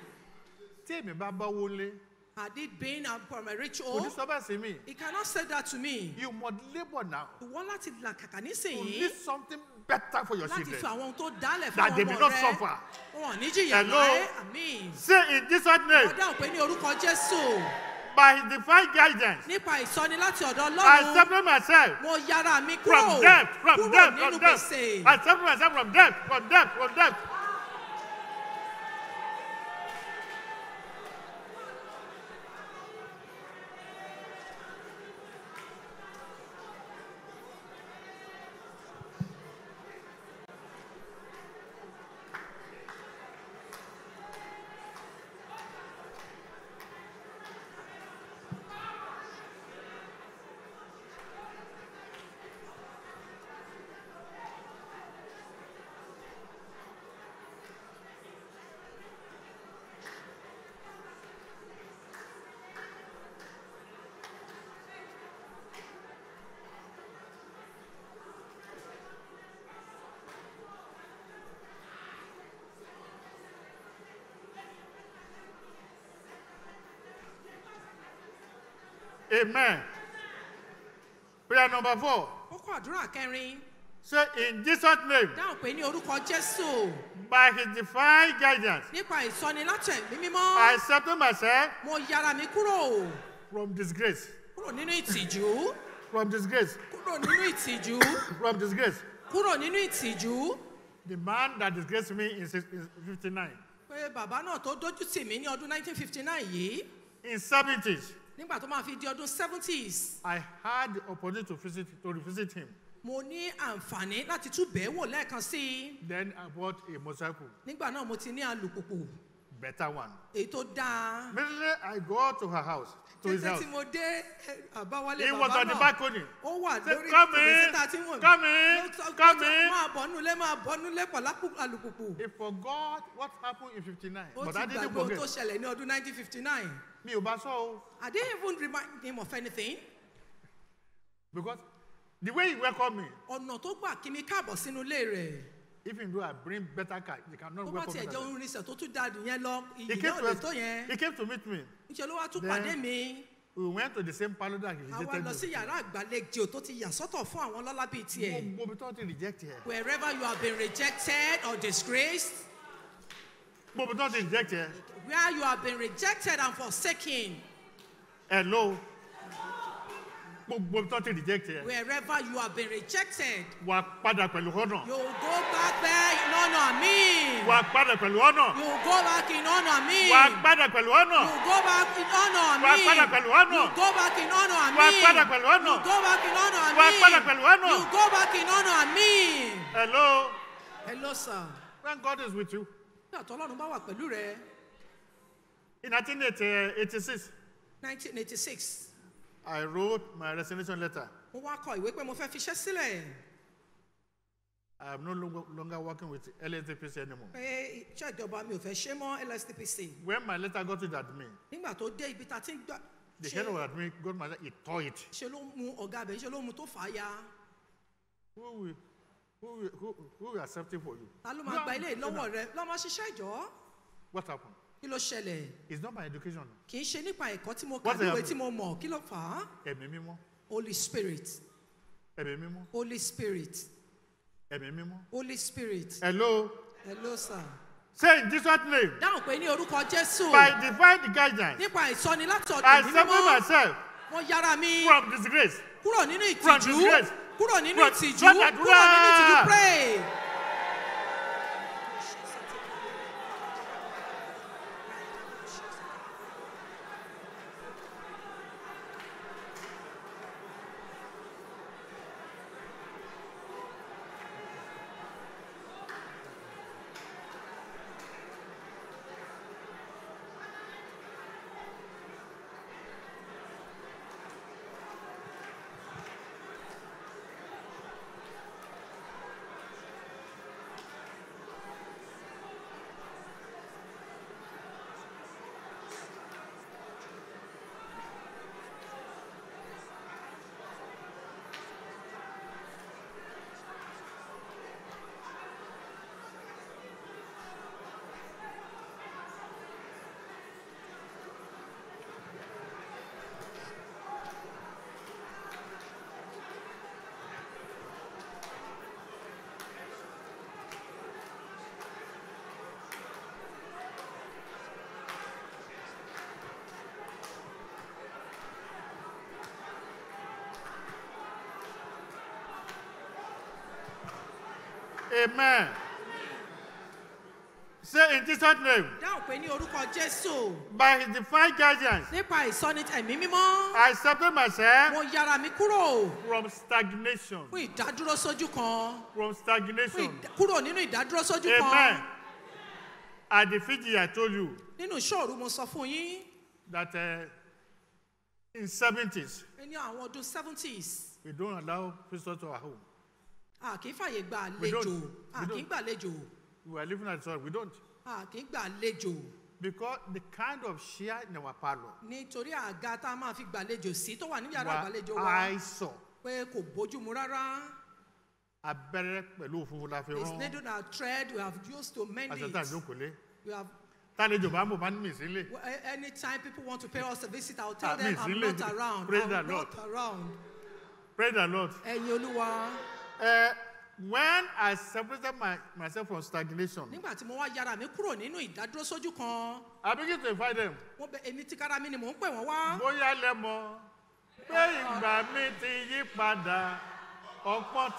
Tí èmi bá báwó lé, Had it been from a rich kò ní home, sọ bẹ́ẹ̀ sí mi. he cannot say that to me. You must labour now Ìwọ láti làkàkà to nísìnyí leave something better for your láti children. fi àwọn ohun tó dálẹ̀ fún That they àwọn may ọmọ not rẹ. suffer. Wọn ò ní jìyà Hello? láé. Àmín. Say in Jesus' name, Wọ́n dáhùn pé ní orúkọ Jésù. by his divine guidance, Nípa ìsọni láti ọ̀dọ̀ I Ọlọ́run. separate myself Mo yára mi from kúrò. death, from Kúrò death, nínú from death. gbèsè. I separate myself from death, from death, from death. Amen. Prayer number 4. Kókó àdúrà kẹrin. Say in Jesus' name, Dáhùn pé ní orúkọ Jésù. by his divine guidance, Nípa ìsọni láti ẹ̀mí I mímọ́. separate myself Mo yára mi kúrò. from disgrace, Kúrò nínú ìtìjú. from disgrace, Kúrò nínú ìtìjú. from disgrace. Kúrò nínú ìtìjú. The man that disgraced me in 59, Pé bàbá náà tó dójú tì mí ní ọdún 1959 yìí. in 70s, Nígbà tó máa fi di ọdún 70s. I had the opportunity to revisit him. Mo ní àǹfààní láti tún bẹ̀ẹ́ wò lẹ́ẹ̀kan sí i. Then I bought a motorcycle, Nígbà náà mo ti ní alùpùpù. better one. Èyí tó dáa. Immediately I go to her house, to his Kété house. tí mo dé àbáwálé He was bàbá on the náà. balcony. Ó wà Say, lórí come fèrèsé in, tá a ti ń wò. come in, Ló sọ pé come in. máa bọ́núlé pọ̀ alùpùpù. He forgot what happened in 59. Ó But ti I didn't gbàgbé ohun tó forget. ṣẹlẹ̀ ní ọdún 1959. Mi ò bá sọ o. I didn't even remind him of anything. Because the way he welcomed me, Ọ̀nà tó gbà kí mi káàbọ̀ sínú ilé rẹ̀. even though I bring better car, you cannot Tó bá welcome me. tiẹ̀ like jẹ́ that. ohun irinṣẹ́ tó tún dáa yẹn lọ, He iyì came náà to lè us- tó yẹn. He came to meet me. Níṣẹ́ ló wá tún Then- pàdé mi. We went to the same parlor that he Àwa rejected lọ sí me. yàrá àgbàlejò tó ti yà sọ́tọ̀ fún àwọn ọlọ́lá bíi tiẹ̀. Gbogbo ibi tó ti reject ẹ. Wherever you have been rejected or disgraced, Gbogbo ibi tó ti reject ẹ. where you have been rejected and forsaken, Hello. Gbogbo ibi tó ti reject ẹ. wherever you have been rejected, Wà padà pẹ̀lú honor. you go back there in honor me. Wà padà pẹ̀lú honor. You go back in honor me. Wà padà pẹ̀lú You honor. go back in honor Wà me. padà pẹ̀lú honor. You go back in honor Wà me. padà pẹ̀lú honor. You go back in honor Wà me. padà pẹ̀lú honor. You go back in honor me. Hello. Hello, sir. When God is with you. Nígbà tó Ọlọ́run bá wà pẹ̀lú rẹ. In 1986, 1986. I wrote my resignation letter. Mo wá kọ ìwé pé mo fẹ́ fiṣẹ́ sílẹ̀. I am no longer working with LSDPC anymore. Pé iṣẹ́ ìjọba mi ò fẹ́ ṣe mọ́ LSTPC. When my letter got to the admin, Nígbà tó dé ibi tá a ti ń gbà. the head of admin got my letter, he tore it. Ṣe ló mú ọ̀gá abẹ, ṣe ló mú tó fà á ya. Who will accept it for you? Ta ló máa gba ilé lọ́wọ́ rẹ? Lọ́ máa ṣiṣẹ́ ìjọ. What happened? Kí ló ṣẹlẹ̀? It's not my education. Kì í ṣe nípa ẹ̀kọ́ tí mo kà What níwèé happened? tí mo mọ̀. Kí ló fà á? Ẹ̀mí mímọ́. Holy Spirit. Ẹ̀mí mímọ́. Holy Spirit. Ẹ̀mí mímọ́. Holy Spirit. Hello. Hello, sir. Say in Jesus' name, Dáhùn pé ní orúkọ Jésù. by divine guidance, Nípa ìsọni láti ọ̀dọ̀ I ìbí separate mímọ́. myself Mo yára mi. from disgrace. Kúrò nínú From ìtìjú. disgrace. Kúrò nínú From- ìtìjú. From Kúrò àdúrà. nínú ìtìjú. Pray. Amen. Say in Jesus' name. Dáhùn pé ní orúkọ Jésù. By his divine guidance, Nípa ìsọni ẹ̀mí mímọ́. I separate myself Mo yára mi kúrò from stagnation. fún ìdádúró sójú kan. From stagnation. Kúrò nínú ìdádúró sójú kan. Amen. At the Fiji, I told you Nínú ìṣòro mo sọ fún yín. that in 70s, Ní àwọn ọdún 70s. we don't allow visitors to our home. A kì í fàyè gba We àlejò. don't. A kì í gbà àlejò. We were living at the house. We don't. A kì í gbà àlejò. Because the kind of share in our parlor Nítorí àga tá a máa fi gbàlejò sí tó wà ní yàrá were àgbàlejò wa. eyesore. Pé kò bójúmu rárá. Abẹ́rẹ́ pẹ̀lú òfurufú la fi It's rán. needed our thread. We have used to mend Àṣetà it. ìjókòólé. We have. Tálejò bá ń bọ̀ bá ní mi sílé. Anytime people want to pay us a visit, I'll tell Ah, them Miss I'm Ile, not around. praise I'm the not Lord. around. Praise the Lord. Ẹ̀yin Olúwa. When I separated myself from stagnation, Nígbà tí mo wá yára mi kúrò nínú ìdádúró sójú kan, I begin to invite them. èmi tìkára mi ni mò ń pè wọ́n wá. Bóyá lẹ́mọ̀ pé ìgbà mi ti yí padà ọ̀pọ̀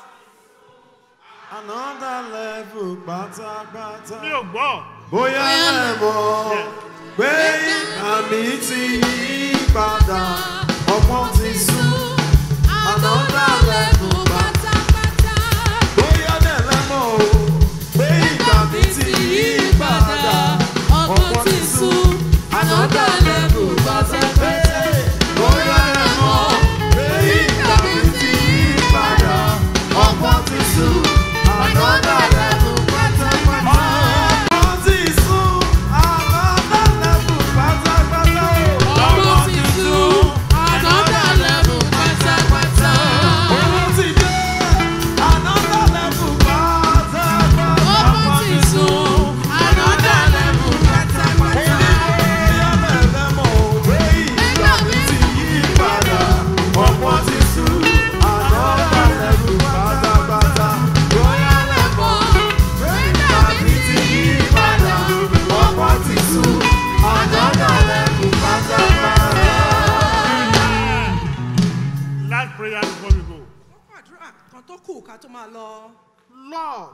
Another level pátápátá. mi ò gbọ́. Bóyá lẹ́mọ̀ pé ìgbà mi ti yí padà. Ọ̀pọ̀ ti sún. Another level pátápátá. Bóyá lẹ́mọ̀ pé ìgbà mi ti yí padà. Ọ̀pọ̀ ti sún. Another level pátápátá. Bóyá lẹ́mọ̀ pé ìgbà mi ti yí padà. Ọ̀pọ̀ ti sún. Another level pátápátá. Ọ̀pọ̀ ti sún. Another level pátápátá. Ọ̀pọ̀ ti sún. Another level pátápátá. Ọ̀pọ̀ ti dé. Another level pátápátá. Ọ̀pọ̀ ti sún. Another level pátápátá. Bóyá lẹ́lẹ́mọ̀ òwe ìgbà mi ti yí padà. Ọ̀pọ̀ ti sún. Another level pátápátá. Bóyá lẹ́mọ̀ òwe ìgbà mi ti yí padà. Ọ̀pọ̀ ti sún. Another level pátápátá. Last prayer before we go. Wọ́n pàdúrà kan tó kù ká tó máa lọ. Lord,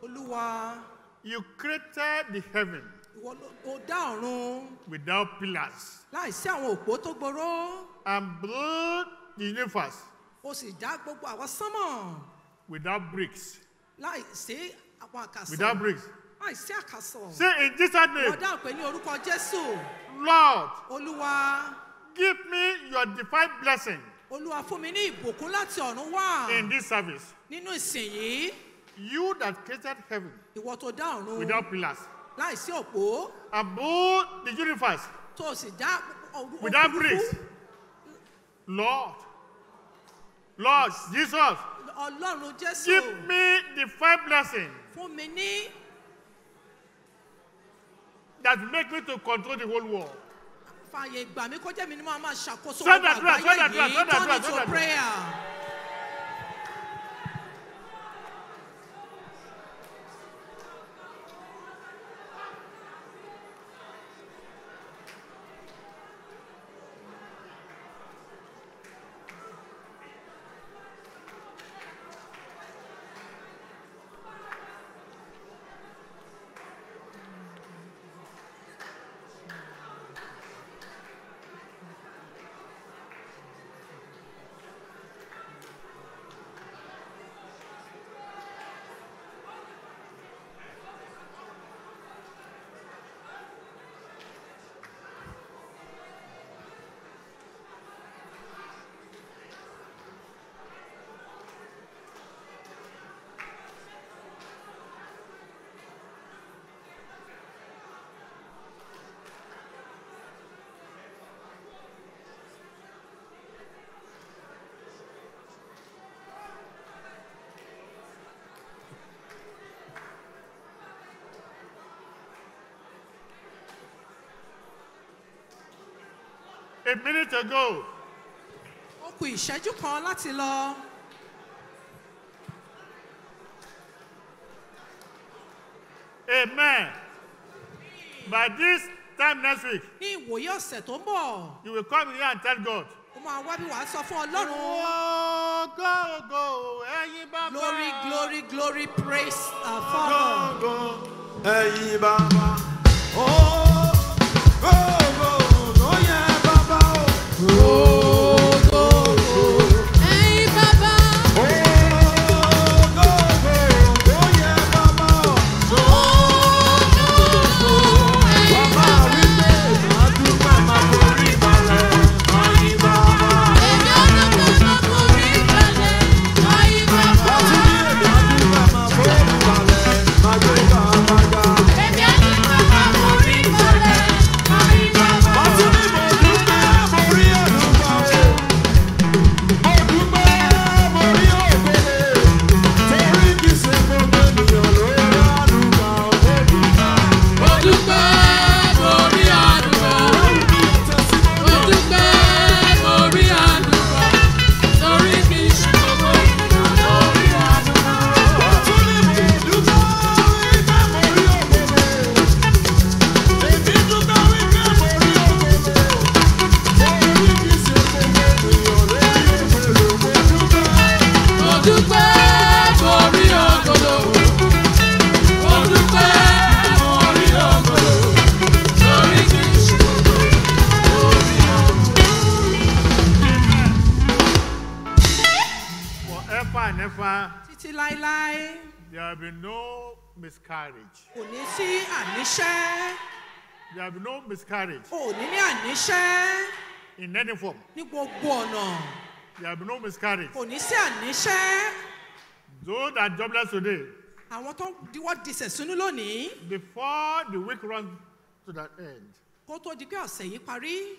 Olúwa, you created the heaven ìwọ ló dá ọ̀run without pillars láìsí àwọn òpó tó gbòòrò. and built the universe O sì dá gbogbo àwọn sánmọ̀ without bricks. láìsí àwọn àkàsọ̀. Without bricks. Láìsí àkàsọ̀. Say in Jesus' Wọ́n name, dáhùn pé ní orúkọ Jésù. Lord, Olúwa, give me your divine blessing Olúwa fún mi ní ìbùkún láti ọ̀run wá. in this service. Nínú ìsìn yìí, You that created heaven ìwọ tó dá ọ̀run without pillars láìsí òpó and built the universe tó sì dá without bricks. Lord, Lord Jesus, Ọlọ́run Jésù give me divine blessing fún mi ní that make me to control the whole world. fàyè ìgbà mi kó jẹ́ mi ni máa ṣàkóso Send gbogbo that prayer, àgbáyé send that prayer, yìí. send that Turn prayer, it send to that prayer. A minute ago, Ó kù ìṣẹ́jú kan láti lọ. amen. By this time next week, Ní ìwòye ọ̀sẹ̀ tó ń bọ̀, you will come here and tell God, ó máa wá bí wàá sọ fún Ọlọ́run. oh, go, go, ẹyin bàbá. Glory, glory, glory, praise our Father. Go, ẹ̀yin bàbá. Oh, go, oh yeah, bàbá. Oh, go, Ẹ̀yin bàbá. oh yeah, bàbá. Bàbá rí pé àdúgbò máa forí balẹ̀. Ẹ̀yin bàbá. Èmi ọ̀dọ́ tó máa forí balẹ̀. Ẹ̀yin bàbá. Láti ní èdè àdúgbò máa forí balẹ̀. Máa gbé bàbá ga. Èmi ọ̀dọ́ tó máa forí balẹ̀. Ẹ̀yin bàbá. Láti ní mo dúpẹ́ mo rí àdúgbò o. Mo dúpẹ́ mo rí ògbólé. Torí kì í ṣe gbogbo ènìyàn ló rí àdúgbò o. Mo dúpẹ́ mo rí àdúrà. Mo dúpẹ́ mo rí àdúrà. Torí kì í ṣe gbogbo ènìyàn ló rí àdúrà. Láti ní mo dúpẹ́ wípé mo rí ògbólé. Èmi dúpẹ́ wípé mo rí ògbólé. Torí kì í ṣe gbogbo ènìyàn ló rí ògbólé. Mo dúpẹ́. Mo dúpẹ́ mo rí ògolo. Mo dúpẹ́ mo rí ògolo. Torí kì í ṣe gbogbo ènìyàn ló rí Forever and ever, Títí láéláé, there will be no miscarriage. kò ní sí àníṣẹ́. There will be no miscarriage Kò ní ní àníṣẹ́ in any form. ní gbogbo ọ̀nà. There will be no miscarriage. Kò ní sí àníṣẹ́. Those that are jobless today, Àwọn tó ń diwọ́ disẹ̀ sínú lónìí, before the week runs to the end, kó tó di pé ọ̀sẹ̀ yìí parí,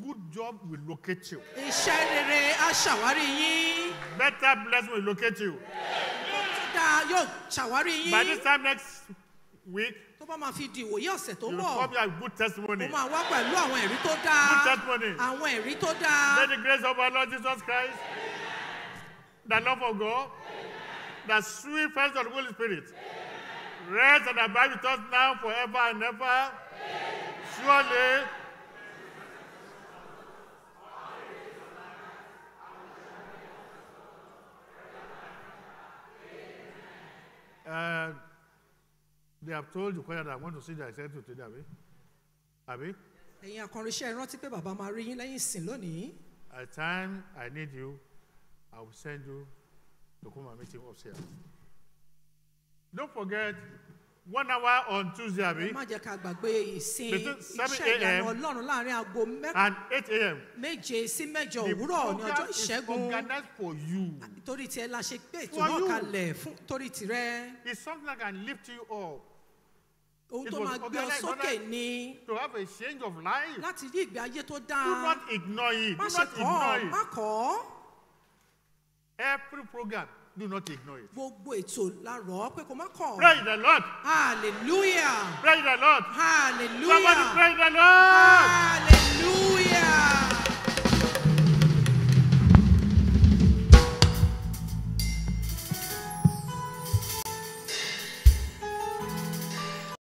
good job will locate you. iṣẹ́ rere á ṣàwárí yín. Better blessing will locate you. Dáa yóò ṣàwárí By this yín. time next week, Tó bá máa fi di ìwòye ọ̀sẹ̀ tó you will bọ̀, come here with good testimony. ó máa wá pẹ̀lú àwọn ẹ̀rí tó dáa. Good testimony. Àwọn ẹ̀rí tó dáa. May the grace of our Lord Jesus Christ, the love of God, the sweet fellowship of the Holy Spirit, rest and abide with us now forever and ever. Surely, they have told the choir that I want to see the executive today, Abi? Ẹ̀yin akọrinṣẹ́ rántí pé bàbá máa rí yín lẹ́yìn ìsìn lónìí. At the time I need you, I will send you to come and meet him upstairs. Don't forget, 1 hour on Tuesday, Abi, Má jẹ́ ká gbàgbé ìsìn Between 7 iṣẹ́ ìyanu a.m. Ọlọ́run láàrin aago and 8 a.m. méje sí mẹ́jọ The òwúrọ̀ ní program ọjọ́ is ìṣẹ́gun. organized for you. Torí tiẹ̀ la ṣe gbé ètò For náà you. kalẹ̀ fún torí tirẹ̀. It's something that can lift you up Ohun It tó was máa gbé ọ organized sókè under- ni to have a change of life. láti rí ìgbé ayé tó Do dáa. not ignore it. Má Do ṣe not kọ̀ ignore ọ́, má it. kọ̀ ọ́. Every program, do not ignore it. Gbogbo ètò la rọ̀ ọ́ pé kó má kọ̀. Praise the Lord. Hallelujah. Praise the Lord. Hallelujah. Somebody praise the Lord. Hallelujah.